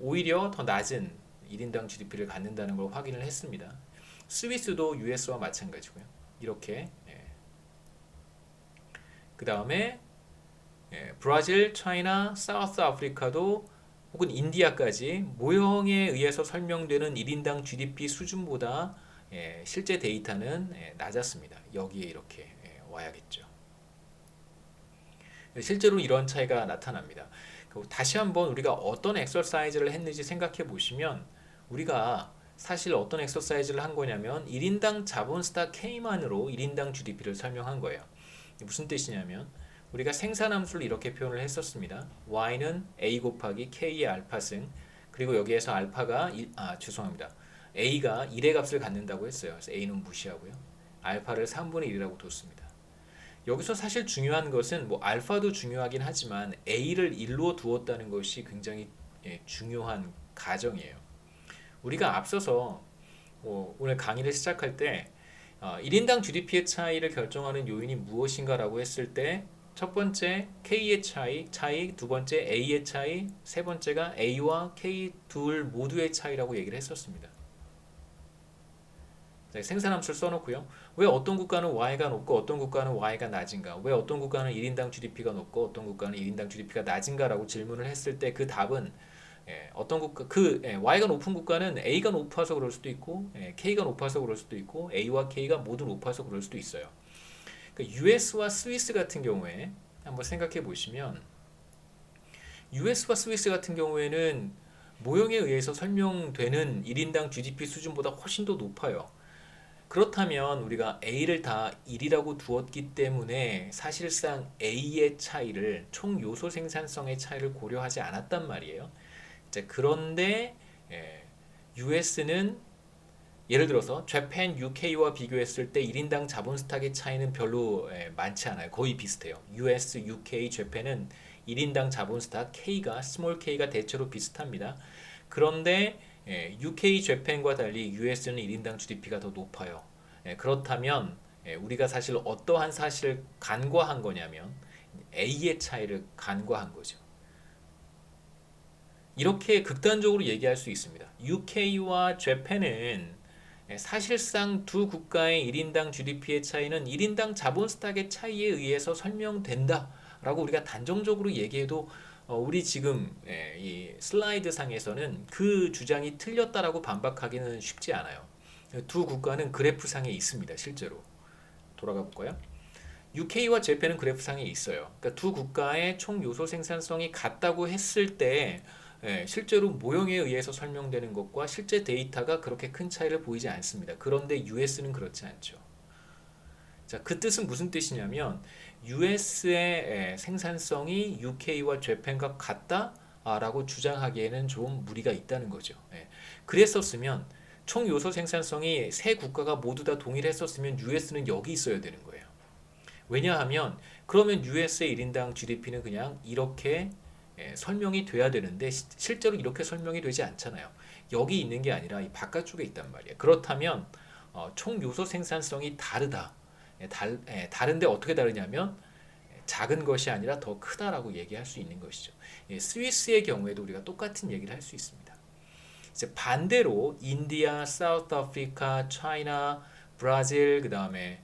오히려 더 낮은 1인당 GDP를 갖는다는 걸 확인을 했습니다. 스위스도 US와 마찬가지고요. 이렇게 그 다음에 브라질, 차이나, 사우스 아프리카도 혹은 인디아까지 모형에 의해서 설명되는 1인당 GDP 수준보다 실제 데이터는 낮았습니다. 여기에 이렇게 와야겠죠. 실제로 이런 차이가 나타납니다. 다시 한번 우리가 어떤 엑서사이즈를 했는지 생각해 보시면 우리가 사실 어떤 엑서사이즈를 한 거냐면 1인당 자본 스탁 K만으로 1인당 GDP를 설명한 거예요. 무슨 뜻이냐면 우리가 생산함수를 이렇게 표현을 했었습니다. Y는 A 곱하기 K의 알파승 그리고 여기에서 알파가 A가 1의 값을 갖는다고 했어요. 그래서 A는 무시하고요. 알파를 3분의 1이라고 뒀습니다. 여기서 사실 중요한 것은 뭐 알파도 중요하긴 하지만 A를 1로 두었다는 것이 굉장히 중요한 가정이에요. 우리가 앞서서 오늘 강의를 시작할 때 1인당 GDP의 차이를 결정하는 요인이 무엇인가라고 했을 때 첫 번째 K의 차이, 두 번째 A의 차이, 세 번째가 A와 K 둘 모두의 차이라고 얘기를 했었습니다. 생산함수를 써놓고요. 왜 어떤 국가는 Y가 높고 어떤 국가는 Y가 낮은가? 왜 어떤 국가는 1인당 GDP가 높고 어떤 국가는 1인당 GDP가 낮은가라고 질문을 했을 때 그 답은 어떤 국가 Y가 높은 국가는 A가 높아서 그럴 수도 있고 K가 높아서 그럴 수도 있고 A와 K가 모두 높아서 그럴 수도 있어요. 그러니까 US와 스위스 같은 경우에 한번 생각해 보시면 US와 스위스 같은 경우에는 모형에 의해서 설명되는 1인당 GDP 수준보다 훨씬 더 높아요. 그렇다면 우리가 A를 다 1이라고 두었기 때문에 사실상 A의 차이를 총 요소 생산성의 차이를 고려하지 않았단 말이에요. 그런데 US는 예를 들어서 재팬, UK와 비교했을 때 1인당 자본 스탁의 차이는 별로 많지 않아요. 거의 비슷해요. US, UK, 재팬은 1인당 자본 스탁 K가 스몰 K가 대체로 비슷합니다. 그런데 UK, 재팬과 달리 US는 1인당 GDP가 더 높아요. 그렇다면 우리가 사실 어떠한 사실을 간과한 거냐면 A의 차이를 간과한 거죠. 이렇게 극단적으로 얘기할 수 있습니다. UK와 재팬은 사실상 두 국가의 1인당 GDP의 차이는 1인당 자본 스탁의 차이에 의해서 설명된다 라고 우리가 단정적으로 얘기해도 우리 지금 이 슬라이드 상에서는 그 주장이 틀렸다라고 반박하기는 쉽지 않아요. 두 국가는 그래프상에 있습니다. 실제로 돌아가 볼까요? UK와 재팬은 그래프상에 있어요. 그러니까 두 국가의 총 요소 생산성이 같다고 했을 때 실제로 모형에 의해서 설명되는 것과 실제 데이터가 그렇게 큰 차이를 보이지 않습니다. 그런데 US는 그렇지 않죠. 자, 그 뜻은 무슨 뜻이냐면 US의 생산성이 UK와 재팬과 같다라고 주장하기에는 좀 무리가 있다는 거죠. 그랬었으면 총 요소 생산성이 세 국가가 모두 다 동일했었으면 US는 여기 있어야 되는 거예요. 왜냐하면 그러면 US의 1인당 GDP는 그냥 이렇게 설명이 돼야 되는데 실제로 이렇게 설명이 되지 않잖아요. 여기 있는 게 아니라 이 바깥쪽에 있단 말이에요. 그렇다면 총 요소 생산성이 다르다. 다른데 어떻게 다르냐면 작은 것이 아니라 더 크다라고 얘기할 수 있는 것이죠. 스위스의 경우에도 우리가 똑같은 얘기를 할 수 있습니다. 이제 반대로 인디아, 사우스 아프리카, 차이나, 브라질, 그 다음에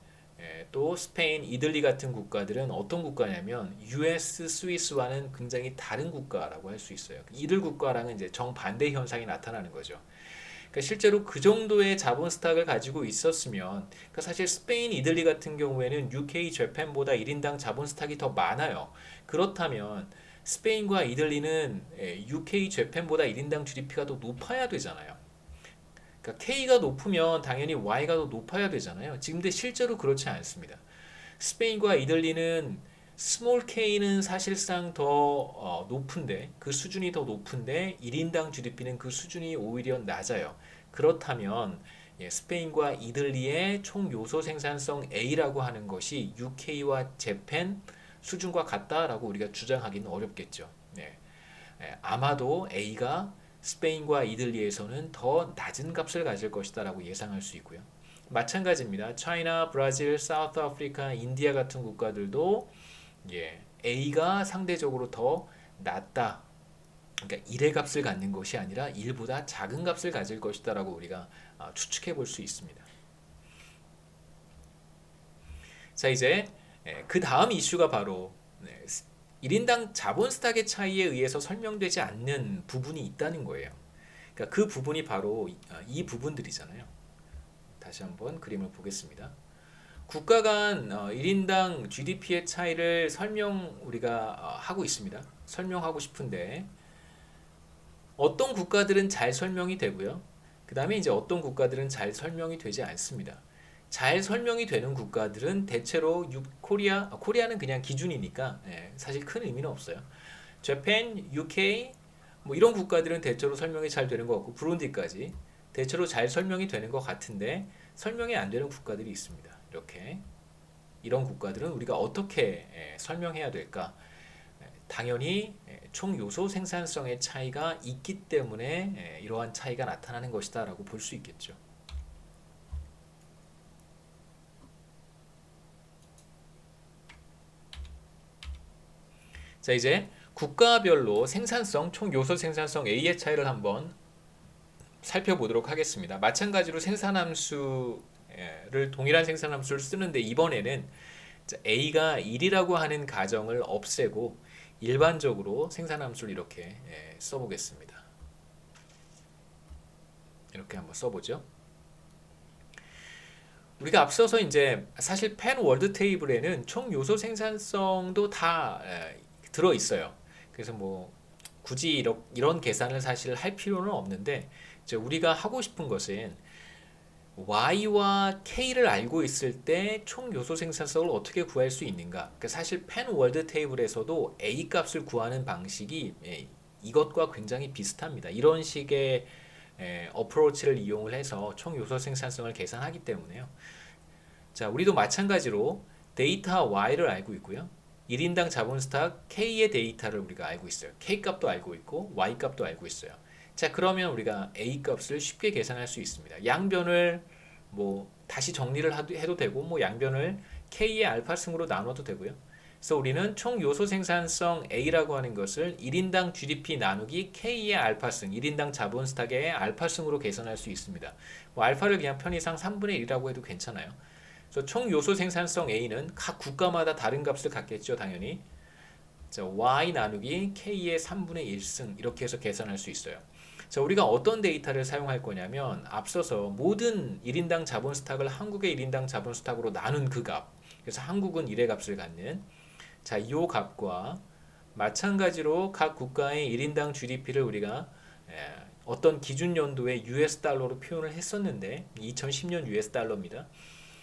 또 스페인, 이들리 같은 국가들은 어떤 국가냐면 US, 스위스와는 굉장히 다른 국가라고 할 수 있어요. 이들 국가랑은 이제 정반대 현상이 나타나는 거죠. 그러니까 실제로 그 정도의 자본 스탁을 가지고 있었으면 그러니까 사실 스페인, 이들리 같은 경우에는 UK, 재팬보다 1인당 자본 스탁이 더 많아요. 그렇다면 스페인과 이들리는 UK, 재팬보다 1인당 GDP가 더 높아야 되잖아요. 그러니까 K가 높으면 당연히 Y가 더 높아야 되잖아요. 지금 근데 실제로 그렇지 않습니다. 스페인과 이들리는 스몰 K는 사실상 더 높은데 그 수준이 더 높은데 1인당 GDP는 그 수준이 오히려 낮아요. 그렇다면 스페인과 이들리의 총 요소 생산성 A라고 하는 것이 UK와 재팬 수준과 같다라고 우리가 주장하기는 어렵겠죠. 아마도 A가 스페인과 이들리에서는 더 낮은 값을 가질 것이다라고 예상할 수 있고요. 마찬가지입니다. 차이나, 브라질, 사우스 아프리카, 인디아 같은 국가들도 A가 상대적으로 더 낮다. 그러니까 1의 값을 갖는 것이 아니라 1보다 작은 값을 가질 것이다라고 우리가 추측해 볼 수 있습니다. 자, 이제 그 다음 이슈가 바로 1인당 자본 스탁의 차이에 의해서 설명되지 않는 부분이 있다는 거예요. 그러니까 그 부분이 바로 이 부분들이잖아요. 다시 한번 그림을 보겠습니다. 국가 간 1인당 GDP의 차이를 우리가 하고 있습니다. 설명하고 싶은데 어떤 국가들은 잘 설명이 되고요. 그 다음에 이제 어떤 국가들은 잘 설명이 되지 않습니다. 잘 설명이 되는 국가들은 대체로 코리아는 그냥 기준이니까 사실 큰 의미는 없어요. 재팬, UK 뭐 이런 국가들은 대체로 설명이 잘 되는 것 같고 브룬디까지 대체로 잘 설명이 되는 것 같은데 설명이 안 되는 국가들이 있습니다. 이런 국가들은 우리가 어떻게 설명해야 될까? 당연히 총 요소 생산성의 차이가 있기 때문에 이러한 차이가 나타나는 것이다라고 볼 수 있겠죠. 자, 이제 국가별로 생산성, 총 요소 생산성 A의 차이를 한번 살펴보도록 하겠습니다. 마찬가지로 생산함수 A를 동일한 생산함수를 쓰는데 이번에는 A가 1이라고 하는 가정을 없애고 일반적으로 생산함수를 이렇게 써보겠습니다. 이렇게 한번 써보죠. 우리가 앞서서 이제 사실 펜 월드 테이블에는 총 요소 생산성도 다 들어 있어요. 그래서 뭐 굳이 이런 계산을 사실 할 필요는 없는데 이제 우리가 하고 싶은 것은 Y와 K를 알고 있을 때 총 요소 생산성을 어떻게 구할 수 있는가? 그러니까 사실 펜 월드 테이블에서도 A 값을 구하는 방식이 이것과 굉장히 비슷합니다. 이런 식의 어프로치를 이용을 해서 총 요소 생산성을 계산하기 때문에요. 자, 우리도 마찬가지로 데이터 Y를 알고 있고요. 1인당 자본 스탁 K의 데이터를 우리가 알고 있어요. K 값도 알고 있고 Y 값도 알고 있어요. 자, 그러면 우리가 A 값을 쉽게 계산할 수 있습니다. 양변을 뭐 다시 정리를 해도 되고 뭐 양변을 K의 알파승으로 나눠도 되고요. 그래서 우리는 총 요소 생산성 A라고 하는 것을 1인당 GDP 나누기 K의 알파승, 1인당 자본 스탁의 알파승으로 계산할 수 있습니다. 뭐 알파를 그냥 편의상 3분의 1이라고 해도 괜찮아요. 그래서 총 요소 생산성 A는 각 국가마다 다른 값을 갖겠죠, 당연히. 자, Y 나누기 K의 3분의 1승 이렇게 해서 계산할 수 있어요. 자, 우리가 어떤 데이터를 사용할 거냐면 앞서서 모든 1인당 자본 스탁을 한국의 1인당 자본 스탁으로 나눈 그 값. 그래서 한국은 1의 값을 갖는 자, 이 값과 마찬가지로 각 국가의 1인당 GDP를 우리가 어떤 기준 연도의 US 달러로 표현을 했었는데 2010년 US 달러입니다.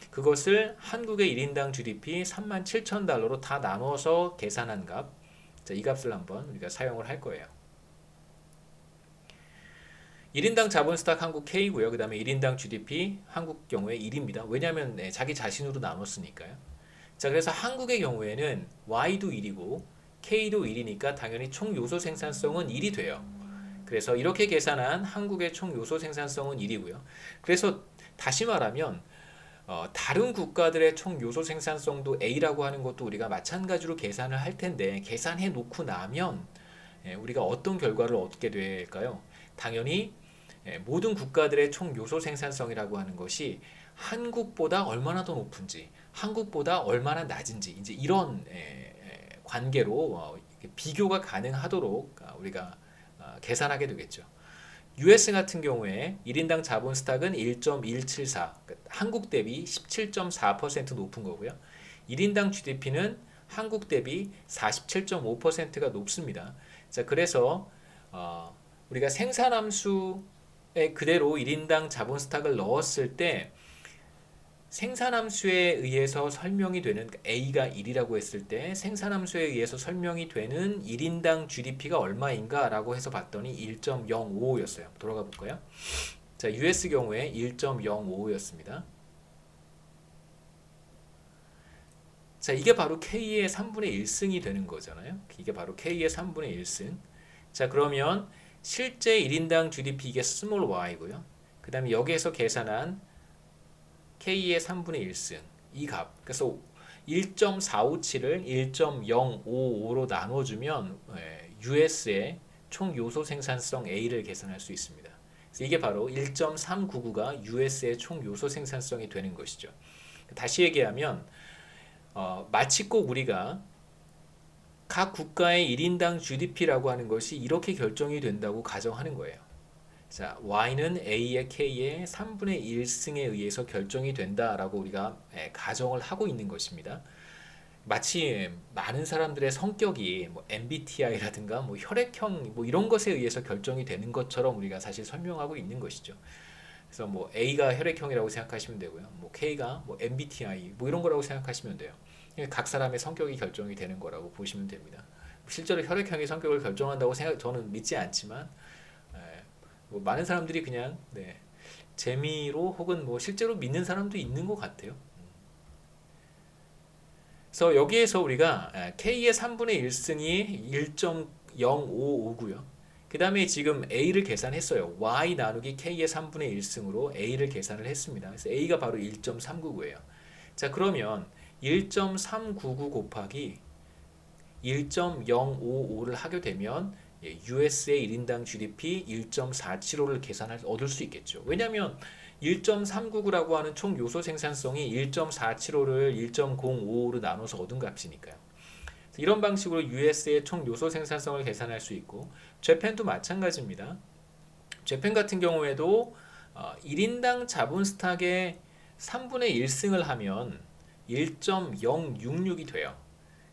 그것을 한국의 1인당 GDP 37,000달러로 다 나눠서 계산한 값. 자, 이 값을 한번 우리가 사용을 할 거예요. 1인당 자본 스탁 한국 K고요. 그 다음에 1인당 GDP 한국 경우에 1입니다. 왜냐하면 자기 자신으로 나눴으니까요. 자, 그래서 한국의 경우에는 Y도 1이고 K도 1이니까 당연히 총 요소 생산성은 1이 돼요. 그래서 이렇게 계산한 한국의 총 요소 생산성은 1이고요. 그래서 다시 말하면 다른 국가들의 총 요소 생산성도 A라고 하는 것도 우리가 마찬가지로 계산을 할 텐데 계산해 놓고 나면 우리가 어떤 결과를 얻게 될까요? 당연히 모든 국가들의 총 요소 생산성이라고 하는 것이 한국보다 얼마나 더 높은지, 한국보다 얼마나 낮은지 이제 이런 관계로 비교가 가능하도록 우리가 계산하게 되겠죠. US 같은 경우에 1인당 자본 스탁은 1.174, 한국 대비 17.4% 높은 거고요. 1인당 GDP는 한국 대비 47.5%가 높습니다. 자, 그래서 우리가 생산함수에 그대로 1인당 자본 스탁을 넣었을 때 생산함수에 의해서 설명이 되는 A가 1이라고 했을 때 생산함수에 의해서 설명이 되는 1인당 GDP가 얼마인가 라고 해서 봤더니 1.05였어요. 돌아가 볼까요? 자, US 경우에 1.05였습니다. 자, 이게 바로 K의 3분의 1승이 되는 거잖아요. 이게 바로 K의 3분의 1승. 자, 그러면 실제 1인당 GDP 이게 스몰 y고요. 그 다음에 여기에서 계산한 K의 3분의 1승 이 값. 그래서 1.457을 1.055로 나눠주면 US의 총 요소 생산성 A를 계산할 수 있습니다. 그래서 이게 바로 1.399가 US의 총 요소 생산성이 되는 것이죠. 다시 얘기하면 마치 꼭 우리가 각 국가의 1인당 GDP라고 하는 것이 이렇게 결정이 된다고 가정하는 거예요. 자, Y는 A의 K의 3분의 1승에 의해서 결정이 된다라고 우리가 가정을 하고 있는 것입니다. 마치 많은 사람들의 성격이 뭐 MBTI라든가 뭐 혈액형 뭐 이런 것에 의해서 결정이 되는 것처럼 우리가 사실 설명하고 있는 것이죠. 그래서 뭐 A가 혈액형이라고 생각하시면 되고요. 뭐 K가 뭐 MBTI 뭐 이런 거라고 생각하시면 돼요. 각 사람의 성격이 결정이 되는 거라고 보시면 됩니다. 실제로 혈액형이 성격을 결정한다고 저는 믿지 않지만 뭐 많은 사람들이 그냥 재미로 혹은 뭐 실제로 믿는 사람도 있는 것 같아요. 그래서 여기에서 우리가 K의 3분의 1승이 1.055고요. 그 다음에 지금 A를 계산했어요. Y 나누기 K의 3분의 1승으로 A를 계산을 했습니다. 그래서 A가 바로 1.399예요. 자, 그러면 1.399 곱하기 1.055를 하게 되면 US의 1인당 GDP 1.475를 얻을 수 있겠죠. 왜냐하면 1.399라고 하는 총 요소 생산성이 1.475를 1.055로 나눠서 얻은 값이니까요. 이런 방식으로 US의 총 요소 생산성을 계산할 수 있고, 재팬도 마찬가지입니다. 재팬 같은 경우에도 1인당 자본 스탁의 3분의 1승을 하면 1.066이 돼요.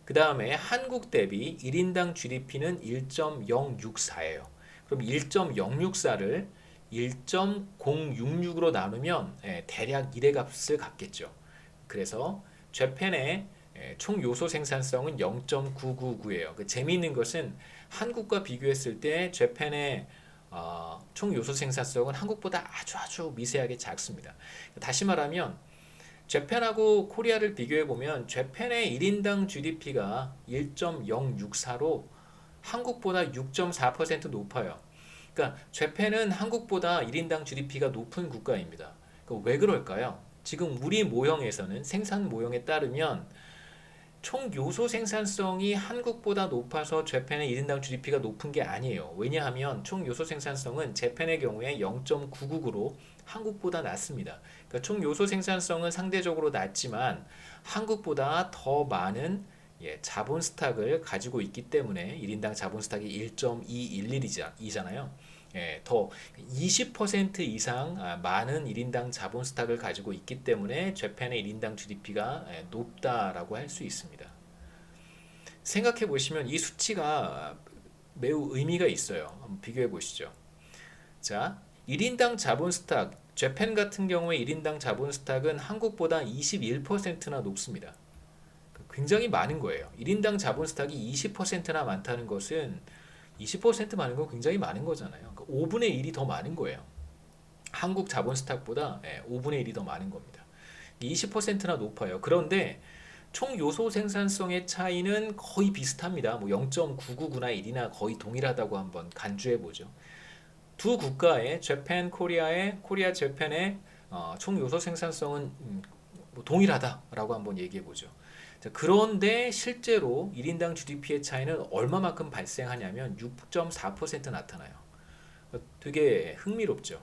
그 다음에 한국 대비 1인당 GDP는 1.064예요. 그럼 1.064를 1.066으로 나누면 대략 1의 값을 갖겠죠. 그래서 재팬의 총 요소 생산성은 0.999예요. 재미있는 것은 한국과 비교했을 때 재팬의 총 요소 생산성은 한국보다 아주 미세하게 작습니다. 다시 말하면 재팬하고 코리아를 비교해 보면 재팬의 1인당 GDP가 1.064로 한국보다 6.4% 높아요. 그러니까 재팬은 한국보다 1인당 GDP가 높은 국가입니다. 그러니까 왜 그럴까요? 지금 우리 모형에서는 생산 모형에 따르면 총 요소 생산성이 한국보다 높아서 재팬의 1인당 GDP가 높은 게 아니에요. 왜냐하면 총 요소 생산성은 재팬의 경우에 0.999로 한국보다 낮습니다. 그러니까 총 요소 생산성은 상대적으로 낮지만 한국보다 더 많은 자본 스탁을 가지고 있기 때문에 1인당 자본 스탁이 1.211이잖아요. 더 20% 이상 많은 1인당 자본 스탁을 가지고 있기 때문에 재팬의 1인당 GDP가 높다라고 할 수 있습니다. 생각해 보시면 이 수치가 매우 의미가 있어요. 한번 비교해 보시죠. 자, 1인당 자본 스탁, 재팬 같은 경우에 1인당 자본 스탁은 한국보다 21%나 높습니다. 굉장히 많은 거예요. 1인당 자본 스탁이 20%나 많다는 것은 20% 많은 건 굉장히 많은 거잖아요. 그러니까 5분의 1이 더 많은 거예요. 한국 자본 스탁보다 5분의 1이 더 많은 겁니다. 20%나 높아요. 그런데 총 요소 생산성의 차이는 거의 비슷합니다. 뭐 0.999나 1이나 거의 동일하다고 한번 간주해 보죠. 두 국가의 재팬, 코리아의 코리아, 재팬의 총 요소 생산성은 뭐 동일하다라고 한번 얘기해 보죠. 그런데 실제로 1인당 GDP의 차이는 얼마만큼 발생하냐면 6.4% 나타나요. 되게 흥미롭죠.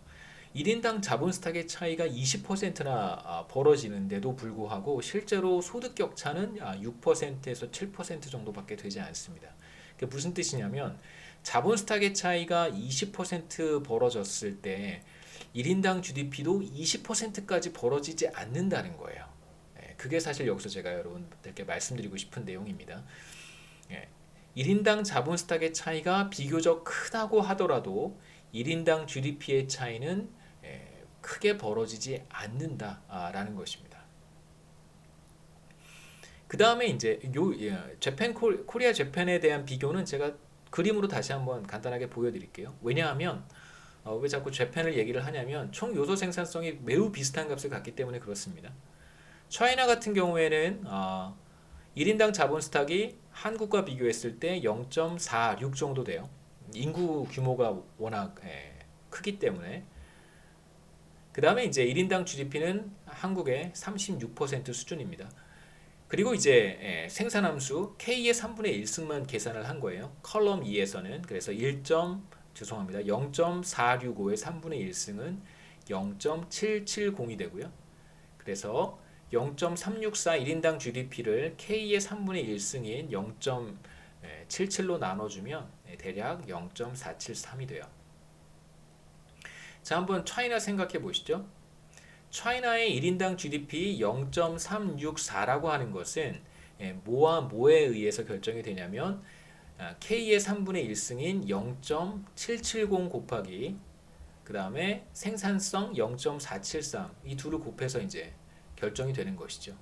1인당 자본 스탁의 차이가 20%나 벌어지는데도 불구하고 실제로 소득 격차는 6%에서 7% 정도밖에 되지 않습니다. 그게 무슨 뜻이냐면 자본 스탁의 차이가 20% 벌어졌을 때 1인당 GDP도 20%까지 벌어지지 않는다는 거예요. 그게 사실 여기서 제가 여러분들께 말씀드리고 싶은 내용입니다. 1인당 자본 스탁의 차이가 비교적 크다고 하더라도 1인당 GDP의 차이는 크게 벌어지지 않는다라는 것입니다. 그 다음에 이제 재팬 코리아 재팬에 대한 비교는 제가 그림으로 다시 한번 간단하게 보여드릴게요. 왜냐하면 왜 자꾸 재팬을 얘기를 하냐면 총 요소 생산성이 매우 비슷한 값을 갖기 때문에 그렇습니다. 차이나 같은 경우에는 1인당 자본 스탁이 한국과 비교했을 때 0.46 정도 돼요. 인구 규모가 워낙 크기 때문에. 그 다음에 이제 1인당 GDP는 한국의 36% 수준입니다. 그리고 이제 생산함수 K의 3분의 1승만 계산을 한 거예요. 컬럼 2에서는 그래서 0.465의 3분의 1승은 0.770이 되고요. 그래서 0.364 1인당 GDP를 K의 3분의 1승인 0.77로 나눠주면 대략 0.473이 돼요. 자, 한번 차이나 생각해 보시죠. 차이나의 1인당 GDP 0.364라고 하는 것은 뭐와 뭐에 의해서 결정이 되냐면 K의 3분의 1승인 0.770 곱하기 그 다음에 생산성 0.473 이 둘을 곱해서 이제 결정이 되는 것이죠.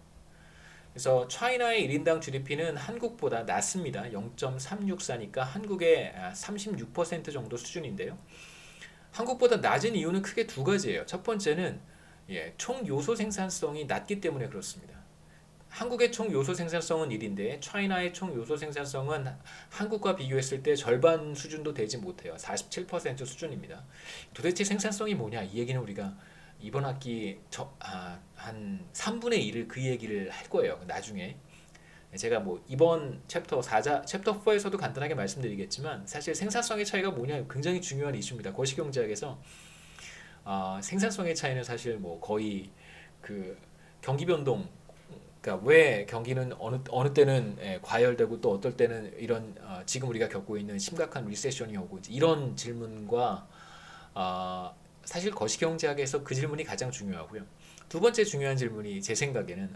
그래서 차이나의 1인당 GDP는 한국보다 낮습니다. 0.364니까 한국의 36% 정도 수준인데요. 한국보다 낮은 이유는 크게 두 가지예요. 첫 번째는 총 요소 생산성이 낮기 때문에 그렇습니다. 한국의 총 요소 생산성은 1인데 차이나의 총 요소 생산성은 한국과 비교했을 때 절반 수준도 되지 못해요. 47% 수준입니다. 도대체 생산성이 뭐냐? 이 얘기는 우리가 이번 학기 한 3분의 1을 그 얘기를 할 거예요. 나중에 제가 뭐 이번 챕터 4에서도 간단하게 말씀드리겠지만 사실 생산성의 차이가 뭐냐 굉장히 중요한 이슈입니다. 거시경제학에서 생산성의 차이는 사실 뭐 거의 그 경기 변동, 그러니까 왜 경기는 어느 때는 과열되고 또 어떨 때는 이런 지금 우리가 겪고 있는 심각한 리세션이 오고 이런 질문과 사실 거시경제학에서 그 질문이 가장 중요하고요. 두 번째 중요한 질문이 제 생각에는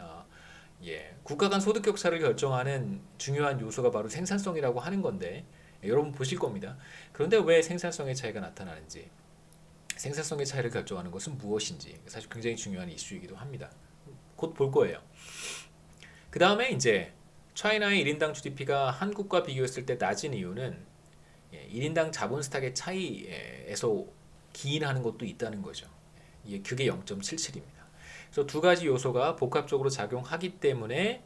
국가 간 소득 격차를 결정하는 중요한 요소가 바로 생산성이라고 하는 건데 여러분 보실 겁니다. 그런데 왜 생산성의 차이가 나타나는지, 생산성의 차이를 결정하는 것은 무엇인지 사실 굉장히 중요한 이슈이기도 합니다. 곧 볼 거예요. 그 다음에 이제 차이나의 1인당 GDP가 한국과 비교했을 때 낮은 이유는 1인당 자본 스탁의 차이에서 기인하는 것도 있다는 거죠. 그게 0.77입니다. 그래서 두 가지 요소가 복합적으로 작용하기 때문에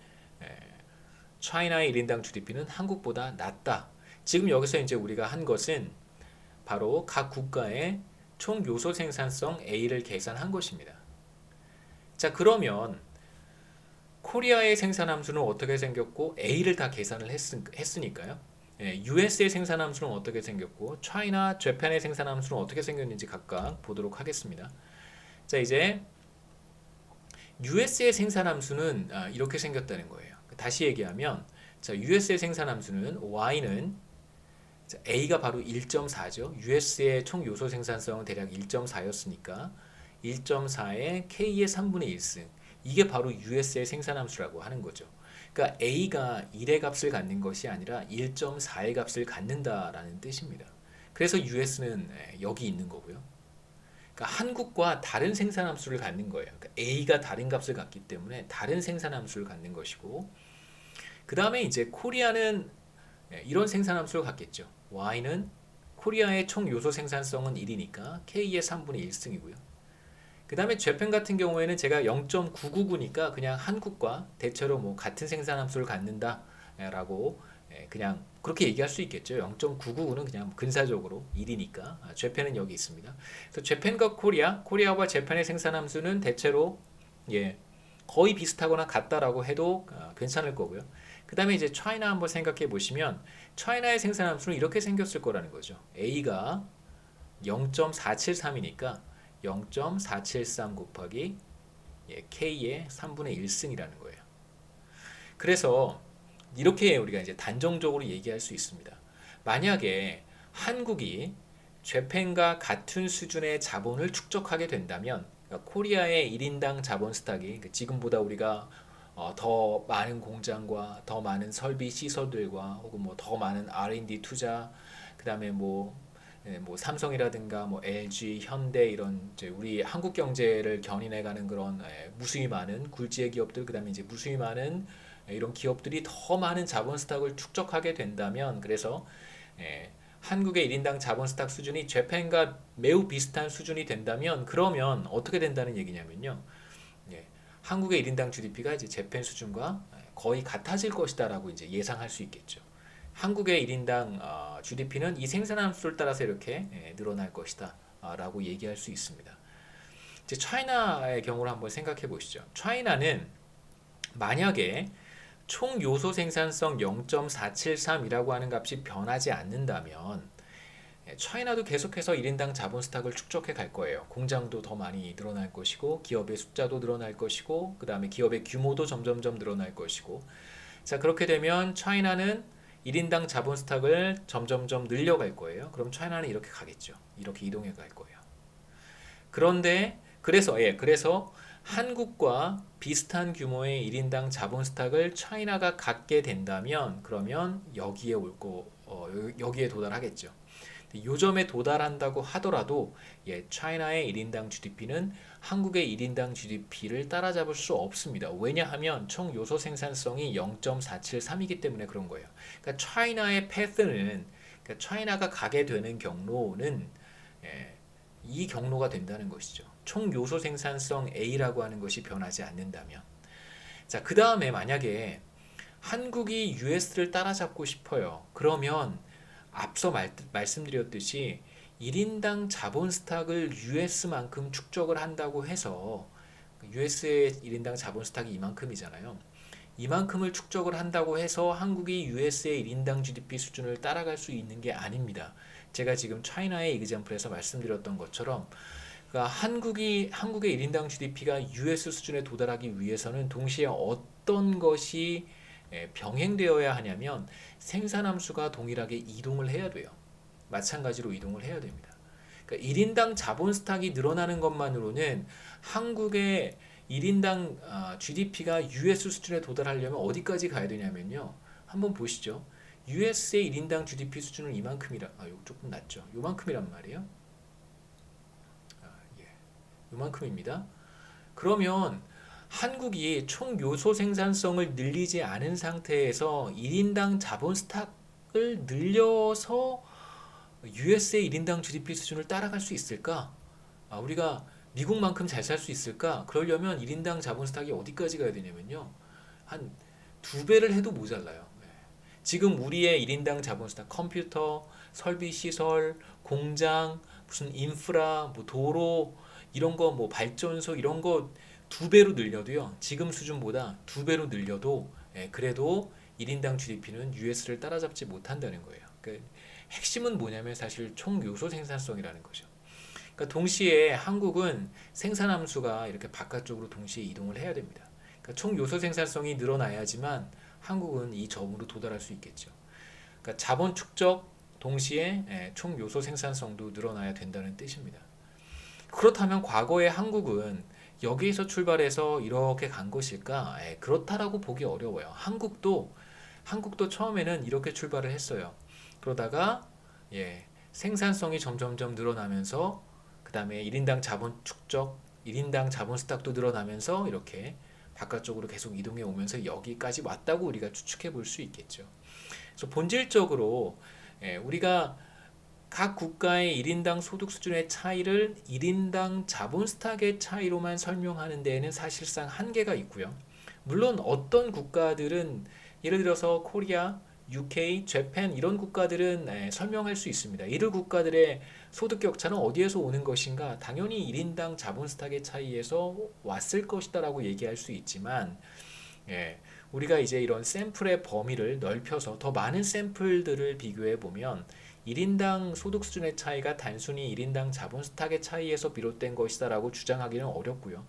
차이나의 1인당 GDP는 한국보다 낮다. 지금 여기서 이제 우리가 한 것은 바로 각 국가의 총 요소 생산성 A를 계산한 것입니다. 자, 그러면 코리아의 생산 함수는 어떻게 생겼고 A를 다 계산을 했으니까요. US의 생산 함수는 어떻게 생겼고 차이나, 재팬의 생산 함수는 어떻게 생겼는지 각각 보도록 하겠습니다. 자, 이제 US의 생산 함수는 이렇게 생겼다는 거예요. 다시 얘기하면 자, US의 생산 함수는 Y는 A가 바로 1.4죠. US의 총 요소 생산성은 대략 1.4였으니까 1.4에 K의 3분의 1승. 이게 바로 US의 생산함수라고 하는 거죠. 그러니까 A가 1의 값을 갖는 것이 아니라 1.4의 값을 갖는다라는 뜻입니다. 그래서 US는 여기 있는 거고요. 그러니까 한국과 다른 생산함수를 갖는 거예요. 그러니까 A가 다른 값을 갖기 때문에 다른 생산함수를 갖는 것이고, 그 다음에 이제 코리아는 이런 생산함수를 갖겠죠. Y는 코리아의 총 요소 생산성은 1이니까 K의 3분의 1승이고요. 그 다음에 재팬 같은 경우에는 제가 0.999니까 그냥 한국과 대체로 뭐 같은 생산함수를 갖는다 라고 그냥 그렇게 얘기할 수 있겠죠. 0.999는 그냥 근사적으로 1이니까 재팬은 여기 있습니다. 그래서 재팬과 코리아와 재팬의 생산함수는 대체로 거의 비슷하거나 같다라고 해도 괜찮을 거고요. 그 다음에 이제 차이나 한번 생각해 보시면 차이나의 생산함수는 이렇게 생겼을 거라는 거죠. A가 0.473이니까 0.473 곱하기 K의 3분의 1승이라는 거예요. 그래서 이렇게 우리가 이제 단정적으로 얘기할 수 있습니다. 만약에 한국이 재팬과 같은 수준의 자본을 축적하게 된다면, 그러니까 코리아의 1인당 자본 스탁이 지금보다 우리가 더 많은 공장과 더 많은 설비 시설들과 혹은 뭐 더 많은 R&D 투자, 그 다음에 뭐 삼성이라든가 뭐 LG, 현대 이런 이제 우리 한국 경제를 견인해가는 그런 무수히 많은 굴지의 기업들, 그다음에 이제 무수히 많은 이런 기업들이 더 많은 자본 스탁을 축적하게 된다면, 그래서 한국의 1인당 자본 스탁 수준이 재팬과 매우 비슷한 수준이 된다면, 그러면 어떻게 된다는 얘기냐면요. 한국의 1인당 GDP가 이제 재팬 수준과 거의 같아질 것이다라고 이제 예상할 수 있겠죠. 한국의 1인당 GDP는 이 생산함수를 따라서 이렇게 늘어날 것이다 라고 얘기할 수 있습니다. 이제 차이나의 경우를 한번 생각해 보시죠. 차이나는 만약에 총 요소 생산성 0.473이라고 하는 값이 변하지 않는다면 차이나도 계속해서 1인당 자본 스탁을 축적해 갈 거예요. 공장도 더 많이 늘어날 것이고 기업의 숫자도 늘어날 것이고 그 다음에 기업의 규모도 점점점 늘어날 것이고, 자, 그렇게 되면 차이나는 1인당 자본 스탁을 점점점 늘려갈 거예요. 그럼 차이나는 이렇게 가겠죠. 이렇게 이동해 갈 거예요. 그런데 그래서 한국과 비슷한 규모의 1인당 자본 스탁을 차이나가 갖게 된다면 그러면 여기에 도달하겠죠. 요점에 도달한다고 하더라도 차이나의 1인당 GDP는 한국의 1인당 GDP를 따라잡을 수 없습니다. 왜냐하면 총 요소 생산성이 0.473이기 때문에 그런 거예요. 그러니까 차이나의 패스는, 그러니까 차이나가 가게 되는 경로는 이 경로가 된다는 것이죠. 총 요소 생산성 A라고 하는 것이 변하지 않는다면. 자, 그 다음에 만약에 한국이 US를 따라잡고 싶어요. 그러면 앞서 말씀드렸듯이 1인당 자본 스탁을 US만큼 축적을 한다고 해서 US의 1인당 자본 스탁이 이만큼이잖아요. 이만큼을 축적을 한다고 해서 한국이 US의 1인당 GDP 수준을 따라갈 수 있는 게 아닙니다. 제가 지금 차이나의 이그젬플에서 말씀드렸던 것처럼 그러니까 한국의 1인당 GDP가 US 수준에 도달하기 위해서는 동시에 어떤 것이 병행되어야 하냐면 생산함수가 동일하게 이동을 해야 돼요. 마찬가지로 이동을 해야 됩니다. 그러니까 1인당 자본 스탁이 늘어나는 것만으로는 한국의 1인당 GDP가 US 수준에 도달하려면 어디까지 가야 되냐면요. 한번 보시죠. US의 1인당 GDP 수준은 이만큼이라, 이거 조금 낮죠. 요만큼이란 말이에요. 예. 요만큼입니다. 그러면 한국이 총 요소 생산성을 늘리지 않은 상태에서 1인당 자본 스탁을 늘려서 US의 1인당 GDP 수준을 따라갈 수 있을까? 우리가 미국만큼 잘 살 수 있을까? 그러려면 1인당 자본 스탁이 어디까지 가야 되냐면요. 한 2배를 해도 모자라요. 지금 우리의 1인당 자본 스탁, 컴퓨터, 설비 시설, 공장, 무슨 인프라, 뭐 도로, 이런 거, 뭐 발전소, 이런 거 2배로 늘려도요. 지금 수준보다 2배로 늘려도, 그래도 1인당 GDP는 US를 따라잡지 못한다는 거예요. 그 핵심은 뭐냐면 사실 총 요소 생산성이라는 거죠. 그러니까 동시에 한국은 생산함수가 이렇게 바깥쪽으로 동시에 이동을 해야 됩니다. 그러니까 총 요소 생산성이 늘어나야지만 한국은 이 점으로 도달할 수 있겠죠. 그러니까 자본 축적 동시에 총 요소 생산성도 늘어나야 된다는 뜻입니다. 그렇다면 과거의 한국은 여기에서 출발해서 이렇게 간 것일까? 그렇다라고 보기 어려워요. 한국도 처음에는 이렇게 출발을 했어요. 그러다가 생산성이 점점점 늘어나면서 그 다음에 1인당 자본 축적, 1인당 자본 스탁도 늘어나면서 이렇게 바깥쪽으로 계속 이동해 오면서 여기까지 왔다고 우리가 추측해 볼 수 있겠죠. 그래서 본질적으로 우리가 각 국가의 1인당 소득 수준의 차이를 1인당 자본 스탁의 차이로만 설명하는 데에는 사실상 한계가 있고요. 물론 어떤 국가들은 예를 들어서 코리아, UK, 재팬 이런 국가들은 설명할 수 있습니다. 이들 국가들의 소득 격차는 어디에서 오는 것인가? 당연히 1인당 자본 스탁의 차이에서 왔을 것이다라고 얘기할 수 있지만 우리가 이제 이런 샘플의 범위를 넓혀서 더 많은 샘플들을 비교해 보면 1인당 소득 수준의 차이가 단순히 1인당 자본 스탁의 차이에서 비롯된 것이다라고 주장하기는 어렵고요.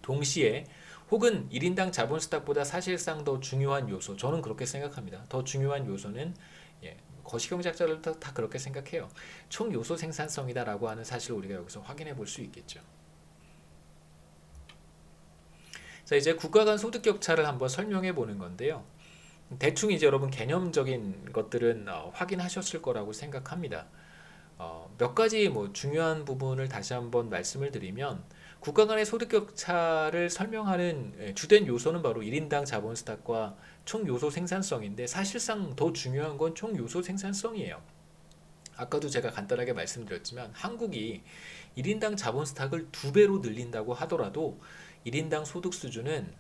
동시에 혹은 1인당 자본 스탁보다 사실상 더 중요한 요소, 저는 그렇게 생각합니다. 더 중요한 요소는 거시경제학자들 다 그렇게 생각해요. 총 요소 생산성이다라고 하는 사실을 우리가 여기서 확인해 볼 수 있겠죠. 자, 이제 국가 간 소득 격차를 한번 설명해 보는 건데요. 대충 이제 여러분 개념적인 것들은 확인하셨을 거라고 생각합니다. 몇 가지 뭐 중요한 부분을 다시 한번 말씀을 드리면 국가 간의 소득 격차를 설명하는 주된 요소는 바로 1인당 자본 스탁과 총 요소 생산성인데 사실상 더 중요한 건 총 요소 생산성이에요. 아까도 제가 간단하게 말씀드렸지만 한국이 1인당 자본 스탁을 2배로 늘린다고 하더라도 1인당 소득 수준은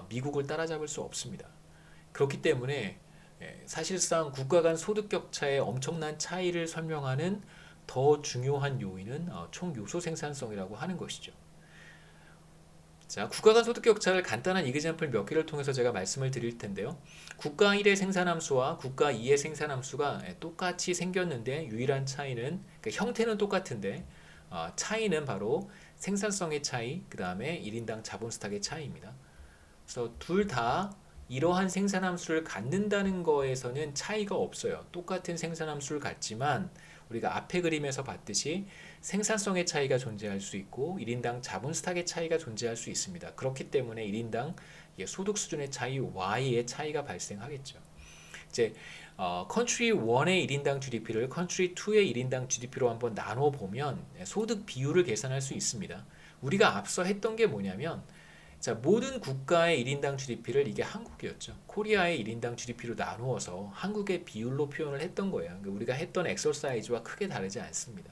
미국을 따라잡을 수 없습니다. 그렇기 때문에 사실상 국가 간 소득 격차의 엄청난 차이를 설명하는 더 중요한 요인은 총 요소 생산성이라고 하는 것이죠. 자, 국가 간 소득 격차를 간단한 이그젬플 몇 개를 통해서 제가 말씀을 드릴 텐데요. 국가 1의 생산함수와 국가 2의 생산함수가 똑같이 생겼는데 유일한 차이는 그러니까 형태는 똑같은데 차이는 바로 생산성의 차이, 그 다음에 1인당 자본 스탁의 차이입니다. 그래서 둘 다 이러한 생산함수를 갖는다는 거에서는 차이가 없어요. 똑같은 생산함수를 갖지만 우리가 앞에 그림에서 봤듯이 생산성의 차이가 존재할 수 있고 1인당 자본 스탁의 차이가 존재할 수 있습니다. 그렇기 때문에 1인당 소득 수준의 차이, Y의 차이가 발생하겠죠. 이제 컨트리 1의 1인당 GDP를 컨트리 2의 1인당 GDP로 한번 나눠 보면 소득 비율을 계산할 수 있습니다. 우리가 앞서 했던 게 뭐냐면 자, 모든 국가의 1인당 GDP를 이게 한국이었죠. 코리아의 1인당 GDP로 나누어서 한국의 비율로 표현을 했던 거예요. 그러니까 우리가 했던 엑서사이즈와 크게 다르지 않습니다.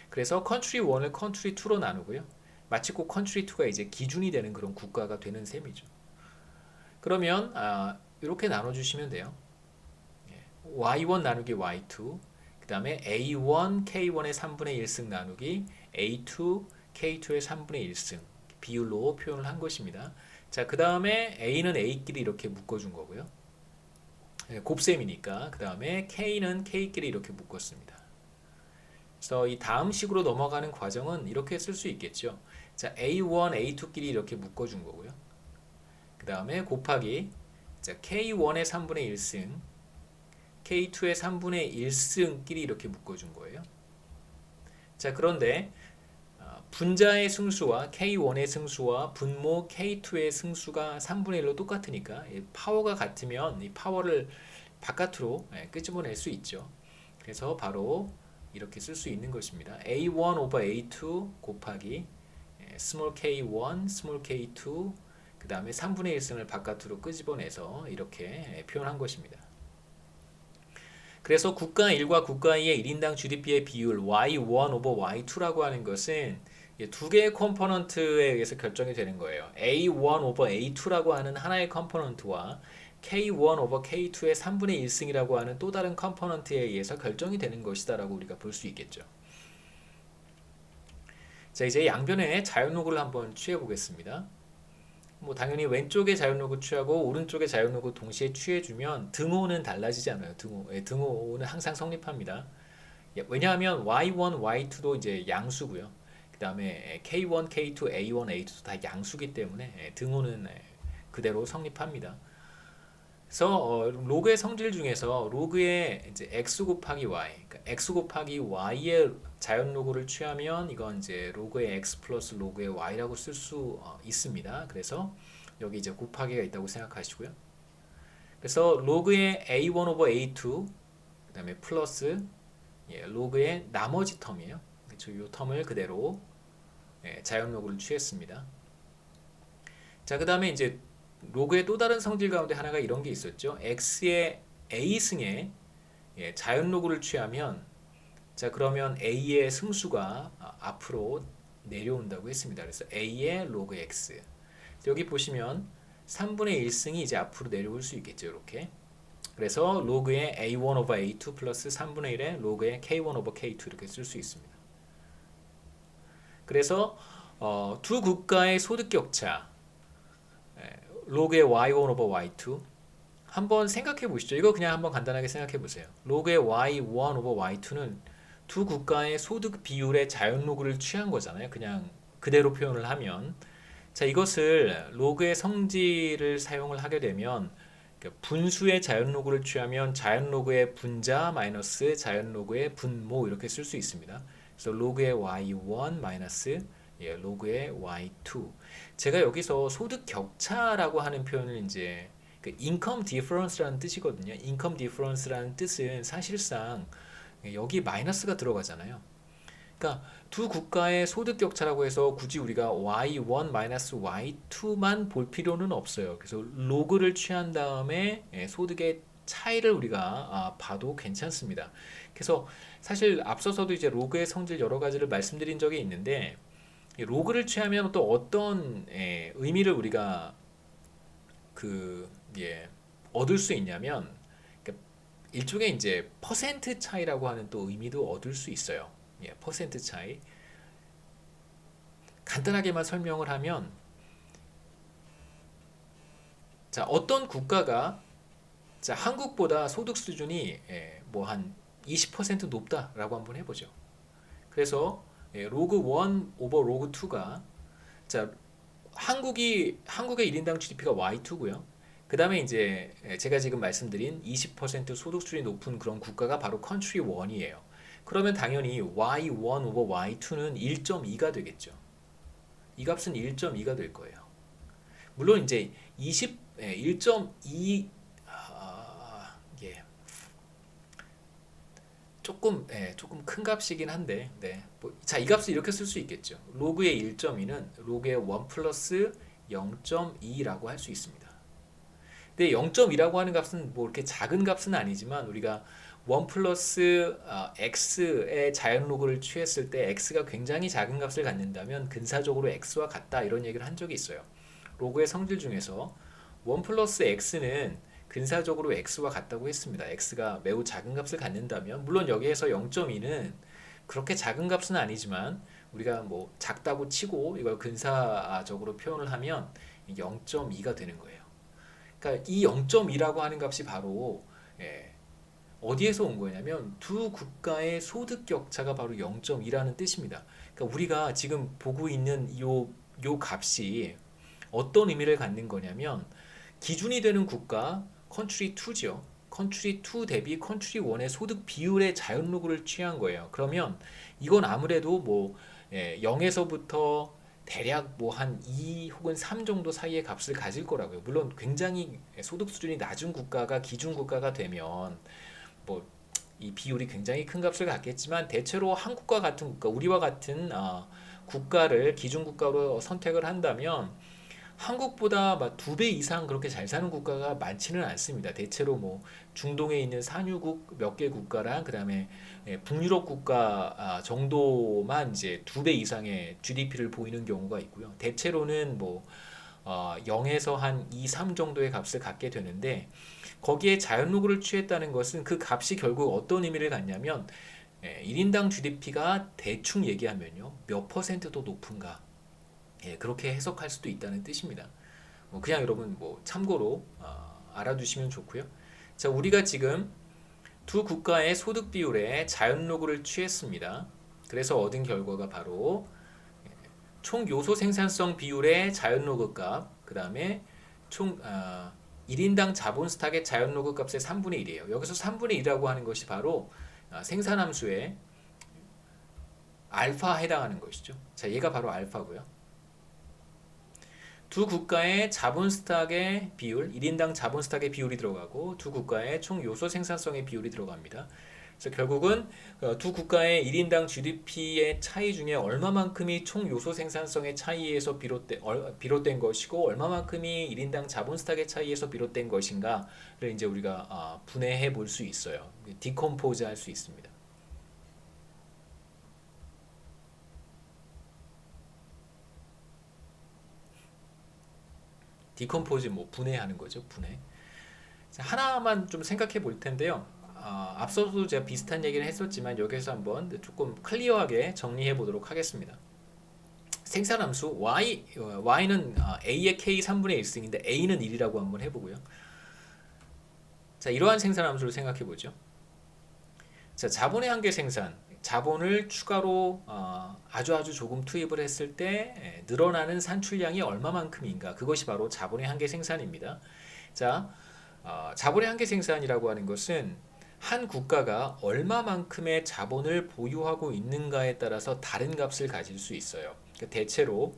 그래서 컨트리 1을 컨트리 2로 나누고요. 마치 꼭 컨트리 2가 이제 기준이 되는 그런 국가가 되는 셈이죠. 그러면 이렇게 나눠주시면 돼요. Y1 나누기 Y2, 그 다음에 A1, K1의 3분의 1승 나누기 A2, K2의 3분의 1승 비율로 표현을 한 것입니다. 자, 그 다음에 A는 A끼리 이렇게 묶어준 거고요. 곱셈이니까 그 다음에 K는 K끼리 이렇게 묶었습니다. 그래서 이 다음 식으로 넘어가는 과정은 이렇게 쓸 수 있겠죠. 자, A1, A2끼리 이렇게 묶어준 거고요. 그 다음에 곱하기 자, K1의 3분의 1승, K2의 3분의 1승끼리 이렇게 묶어준 거예요. 자, 그런데 분자의 승수와 K1의 승수와 분모 K2의 승수가 3분의 1로 똑같으니까 파워가 같으면 이 파워를 바깥으로 끄집어낼 수 있죠. 그래서 바로 이렇게 쓸 수 있는 것입니다. A1 over A2 곱하기 small k1, small k2 그 다음에 3분의 1승을 바깥으로 끄집어내서 이렇게 표현한 것입니다. 그래서 국가 1과 국가 2의 1인당 GDP의 비율 Y1 over Y2라고 하는 것은 두 개의 컴포넌트에 의해서 결정이 되는 거예요. A1 over A2라고 하는 하나의 컴포넌트와 K1 over K2의 3분의 1승이라고 하는 또 다른 컴포넌트에 의해서 결정이 되는 것이다 라고 우리가 볼 수 있겠죠. 자, 이제 양변의 자연로그를 한번 취해 보겠습니다. 뭐 당연히 왼쪽에 자연로그 취하고 오른쪽에 자연로그 동시에 취해주면 등호는 달라지지 않아요. 등호는 항상 성립합니다. 왜냐하면 Y1, Y2도 이제 양수고요. 그 다음에 K1, K2, A1, A2도 다 양수기 때문에 등호는 그대로 성립합니다. 그래서 로그의 성질 중에서 로그의 이제 x 곱하기 y, 그러니까 x 곱하기 y의 자연 로그를 취하면 이건 이제 로그의 x 플러스 로그의 y라고 쓸 수 있습니다. 그래서 여기 이제 곱하기가 있다고 생각하시고요. 그래서 로그의 a1 over a2 그다음에 플러스 로그의 나머지 텀이에요. 그렇죠? 이 텀을 그대로 자연 로그를 취했습니다. 자, 그다음에 이제 로그의 또 다른 성질 가운데 하나가 이런 게 있었죠. x의 a승에 자연 로그를 취하면 자, 그러면 a의 승수가 앞으로 내려온다고 했습니다. 그래서 a의 로그 x. 여기 보시면 3분의 1승이 이제 앞으로 내려올 수 있겠죠. 이렇게. 그래서 로그의 a1 over a2 플러스 3분의 1의 로그의 k1 over k2 이렇게 쓸 수 있습니다. 그래서 두 국가의 소득 격차 로그의 y1 over y2 한번 생각해 보시죠. 이거 그냥 한번 간단하게 생각해 보세요. 로그의 y1 over y2는 두 국가의 소득 비율의 자연 로그를 취한 거잖아요. 그냥 그대로 표현을 하면 자, 이것을 로그의 성질을 사용을 하게 되면 분수의 자연 로그를 취하면 자연 로그의 분자 마이너스 자연 로그의 분모 이렇게 쓸 수 있습니다. 그래서 로그의 y1 마이너스 로그의 y2. 제가 여기서 소득 격차라고 하는 표현을 이제 그 income difference라는 뜻이거든요. income difference라는 뜻은 사실상 여기 마이너스가 들어가잖아요. 그러니까 두 국가의 소득 격차라고 해서 굳이 우리가 y1 마이너스 y2만 볼 필요는 없어요. 그래서 로그를 취한 다음에 소득의 차이를 우리가 봐도 괜찮습니다. 그래서 사실 앞서서도 이제 로그의 성질 여러 가지를 말씀드린 적이 있는데 로그를 취하면 또 어떤 의미를 우리가 얻을 수 있냐면 그러니까 일종의 이제 퍼센트 차이라고 하는 또 의미도 얻을 수 있어요. 퍼센트 차이. 간단하게만 설명을 하면 자, 어떤 국가가 자, 한국보다 소득 수준이 뭐 한 20% 높다라고 한번 해보죠. 그래서 로그 1 오버 로그 2가 자, 한국의 1인당 GDP가 Y2고요. 그 다음에 이제 제가 지금 말씀드린 20% 소득 수준이 높은 그런 국가가 바로 컨트리 1이에요. 그러면 당연히 Y1 오버 Y2는 1.2가 되겠죠. 이 값은 1.2가 될 거예요. 물론 이제 1.2 조금 큰 값이긴 한데 자, 이 값을 이렇게 쓸 수 있겠죠. 로그의 1.2는 로그의 1 플러스 0.2라고 할 수 있습니다. 근데 0.2라고 하는 값은 뭐 이렇게 작은 값은 아니지만 우리가 1 플러스 x의 자연 로그를 취했을 때 x가 굉장히 작은 값을 갖는다면 근사적으로 x와 같다 이런 얘기를 한 적이 있어요. 로그의 성질 중에서 1 플러스 x는 근사적으로 x와 같다고 했습니다. x가 매우 작은 값을 갖는다면 물론 여기에서 0.2는 그렇게 작은 값은 아니지만 우리가 뭐 작다고 치고 이걸 근사적으로 표현을 하면 0.2가 되는 거예요. 그러니까 이 0.2라고 하는 값이 바로 어디에서 온 거냐면 두 국가의 소득 격차가 바로 0.2라는 뜻입니다. 그러니까 우리가 지금 보고 있는 요 값이 어떤 의미를 갖는 거냐면 기준이 되는 국가 컨트리 2죠. 컨트리 2 대비 컨트리 1의 소득 비율의 자연로그를 취한 거예요. 그러면 이건 아무래도 뭐 0에서부터 대략 뭐 한 2 혹은 3 정도 사이의 값을 가질 거라고요. 물론 굉장히 소득 수준이 낮은 국가가 기준 국가가 되면 뭐 이 비율이 굉장히 큰 값을 갖겠지만 대체로 한국과 같은 국가, 우리와 같은 국가를 기준 국가로 선택을 한다면 한국보다 막 2배 이상 그렇게 잘 사는 국가가 많지는 않습니다. 대체로 뭐 중동에 있는 산유국 몇 개 국가랑 그다음에 북유럽 국가 정도만 이제 2배 이상의 GDP를 보이는 경우가 있고요. 대체로는 뭐 0에서 한 2, 3 정도의 값을 갖게 되는데 거기에 자연로그를 취했다는 것은 그 값이 결국 어떤 의미를 갖냐면 1인당 GDP가 대충 얘기하면요 몇 퍼센트 더 높은가 그렇게 해석할 수도 있다는 뜻입니다. 뭐 그냥 여러분 뭐 참고로 알아두시면 좋고요. 자, 우리가 지금 두 국가의 소득 비율에 자연로그를 취했습니다. 그래서 얻은 결과가 바로 총 요소 생산성 비율의 자연로그 값, 그 다음에 총 1인당 자본 스탁의 자연로그 값의 3분의 1이에요. 여기서 3분의 1이라고 하는 것이 바로 생산함수의 알파에 해당하는 것이죠. 자, 얘가 바로 알파고요. 두 국가의 자본 스탁의 비율, 1인당 자본 스탁의 비율이 들어가고 두 국가의 총 요소 생산성의 비율이 들어갑니다. 그래서 결국은 두 국가의 1인당 GDP의 차이 중에 얼마만큼이 총 요소 생산성의 차이에서 비롯된 것이고 얼마만큼이 1인당 자본 스탁의 차이에서 비롯된 것인가를 이제 우리가 분해해 볼 수 있어요. 디컴포즈 할 수 있습니다. 디컴포즈 뭐 분해하는 거죠. 분해. 하나만 좀 생각해 볼 텐데요. 앞서도 제가 비슷한 얘기를 했었지만 여기서 한번 조금 클리어하게 정리해 보도록 하겠습니다. 생산함수 y는 a의 k 3분의 1승인데 a는 1이라고 한번 해보고요. 자, 이러한 생산함수를 생각해 보죠. 자, 자본의 한계 생산, 자본을 추가로 아주 조금 투입을 했을 때 늘어나는 산출량이 얼마만큼인가, 그것이 바로 자본의 한계 생산입니다. 자, 자본의 한계 생산이라고 하는 것은 한 국가가 얼마만큼의 자본을 보유하고 있는가에 따라서 다른 값을 가질 수 있어요. 그러니까 대체로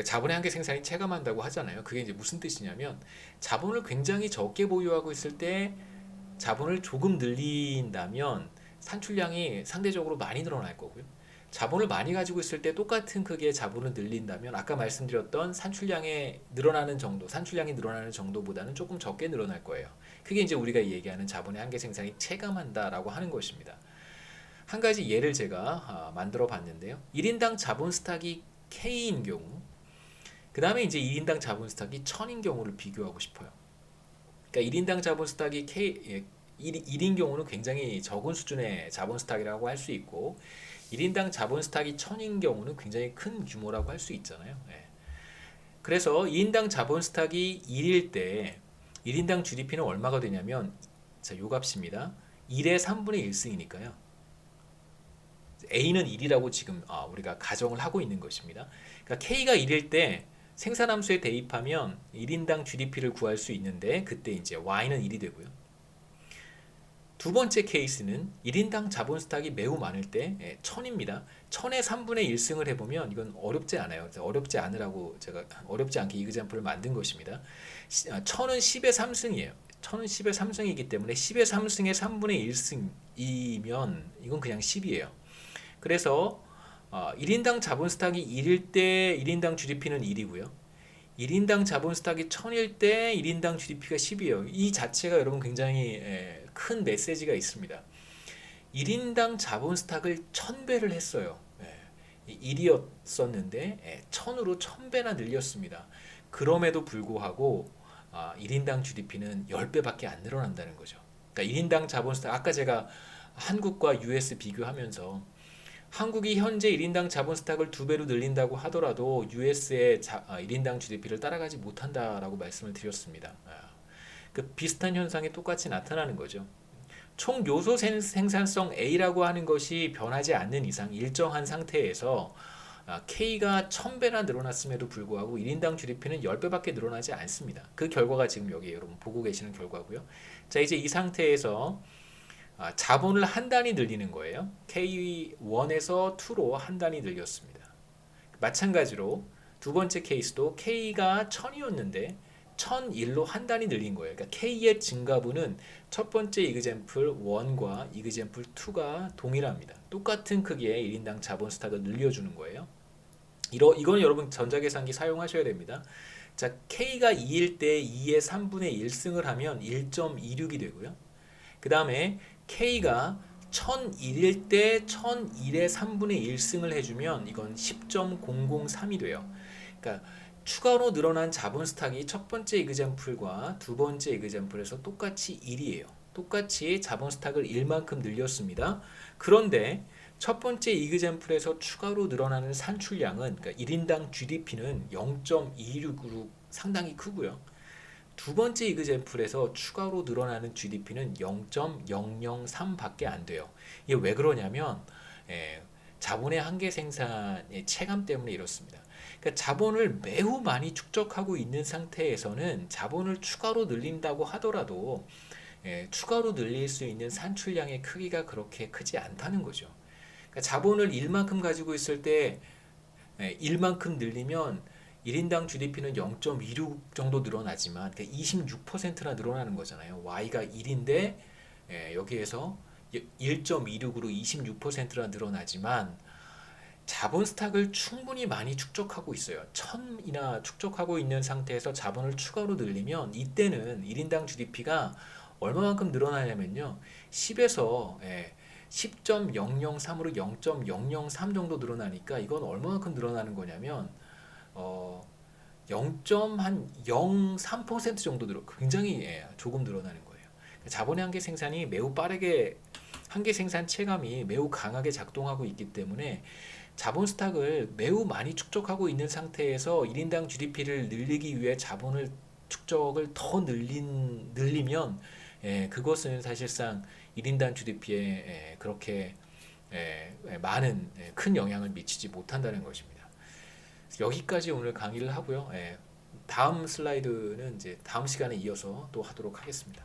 자본의 한계 생산이 체감한다고 하잖아요. 그게 이제 무슨 뜻이냐면 자본을 굉장히 적게 보유하고 있을 때 자본을 조금 늘린다면 산출량이 상대적으로 많이 늘어날 거고요. 자본을 많이 가지고 있을 때 똑같은 크기의 자본을 늘린다면 아까 말씀드렸던 산출량이 늘어나는 정도보다는 조금 적게 늘어날 거예요. 그게 이제 우리가 얘기하는 자본의 한계 생산이 체감한다라고 하는 것입니다. 한 가지 예를 제가 만들어 봤는데요. 1인당 자본 스탁이 K인 경우, 그 다음에 이제 1인당 자본 스탁이 1000인 경우를 비교하고 싶어요. 그러니까 1인당 자본 스탁이 1인 경우는 굉장히 적은 수준의 자본 스탁이라고 할 수 있고 1인당 자본 스탁이 1000인 경우는 굉장히 큰 규모라고 할 수 있잖아요. 그래서 2인당 자본 스탁이 1일 때 1인당 GDP는 얼마가 되냐면 자, 요 값입니다. 1의 3분의 1승이니까요. A는 1이라고 지금 우리가 가정을 하고 있는 것입니다. 그러니까 K가 1일 때 생산함수에 대입하면 1인당 GDP를 구할 수 있는데 그때 이제 Y는 1이 되고요. 두 번째 케이스는 1인당 자본 스탁이 매우 많을 때 1000입니다. 1000의 3분의 1승을 해보면 이건 어렵지 않아요. 어렵지 않으라고 제가 어렵지 않게 이그젬플을 만든 것입니다. 1000은 10의 3승이에요. 1000은 10의 3승이기 때문에 10의 3승의 3분의 1승이면 이건 그냥 10이에요. 그래서 1인당 자본 스탁이 1일 때 1인당 GDP는 1이고요. 1인당 자본 스탁이 1000일 때 1인당 GDP가 10이에요. 이 자체가 여러분 굉장히 큰 메시지가 있습니다. 1인당 자본 스탁을 1000배를 했어요. 1이었었는데 1000으로 1000배나 늘렸습니다. 그럼에도 불구하고 1인당 GDP는 10배밖에 안 늘어난다는 거죠. 그러니까 1인당 자본 스탁, 아까 제가 한국과 US 비교하면서 한국이 현재 1인당 자본 스탁을 2배로 늘린다고 하더라도 US의 1인당 GDP를 따라가지 못한다라고 말씀을 드렸습니다. 그 비슷한 현상이 똑같이 나타나는 거죠. 총 요소 생산성 A라고 하는 것이 변하지 않는 이상 일정한 상태에서 K가 1000배나 늘어났음에도 불구하고 1인당 GDP는 10배밖에 늘어나지 않습니다. 그 결과가 지금 여기 여러분 보고 계시는 결과고요. 자, 이제 이 상태에서 자본을 한 단위 늘리는 거예요. K1에서 2로 한 단위 늘렸습니다. 마찬가지로 두 번째 케이스도 K가 1000이었는데 1001로 한 단위 늘린 거예요. 그러니까 K의 증가분은 첫 번째 이그젬플 1과 이그젬플 2가 동일합니다. 똑같은 크기의 1인당 자본 스탁을 늘려주는 거예요. 이건 여러분 전자계산기 사용하셔야 됩니다. 자, K가 2일 때 2의 3분의 1승을 하면 1.26이 되고요. 그 다음에 K가 1001일 때 1001의 3분의 1승을 해주면 이건 10.003이 돼요. 그러니까 추가로 늘어난 자본 스탁이 첫 번째 이그젬플과 두 번째 이그젬플에서 똑같이 1이에요. 똑같이 자본 스탁을 1만큼 늘렸습니다. 그런데 첫 번째 이그젬플에서 추가로 늘어나는 산출량은 그러니까 1인당 GDP는 0.26으로 상당히 크고요. 두 번째 이그젬플에서 추가로 늘어나는 GDP는 0.003밖에 안 돼요. 이게 왜 그러냐면 자본의 한계 생산의 체감 때문에 이렇습니다. 그러니까 자본을 매우 많이 축적하고 있는 상태에서는 자본을 추가로 늘린다고 하더라도 추가로 늘릴 수 있는 산출량의 크기가 그렇게 크지 않다는 거죠. 그러니까 자본을 1만큼 가지고 있을 때 1만큼 늘리면 1인당 GDP는 0.26 정도 늘어나지만 26%나 늘어나는 거잖아요. Y가 1인데 여기에서 1.26으로 26%나 늘어나지만 자본 스탁을 충분히 많이 축적하고 있어요. 1000이나 축적하고 있는 상태에서 자본을 추가로 늘리면 이때는 1인당 GDP가 얼마만큼 늘어나냐면요. 10에서 10.003으로 0.003 정도 늘어나니까 이건 얼마만큼 늘어나는 거냐면 0.03% 정도 굉장히 조금 늘어나는 거예요. 자본의 한계 생산이 매우 빠르게 한계 생산 체감이 매우 강하게 작동하고 있기 때문에 자본 스탁을 매우 많이 축적하고 있는 상태에서 1인당 GDP를 늘리기 위해 자본을 축적을 더 늘리면 그것은 사실상 1인당 GDP에 그렇게 많은 큰 영향을 미치지 못한다는 것입니다. 여기까지 오늘 강의를 하고요. 다음 슬라이드는 이제 다음 시간에 이어서 또 하도록 하겠습니다.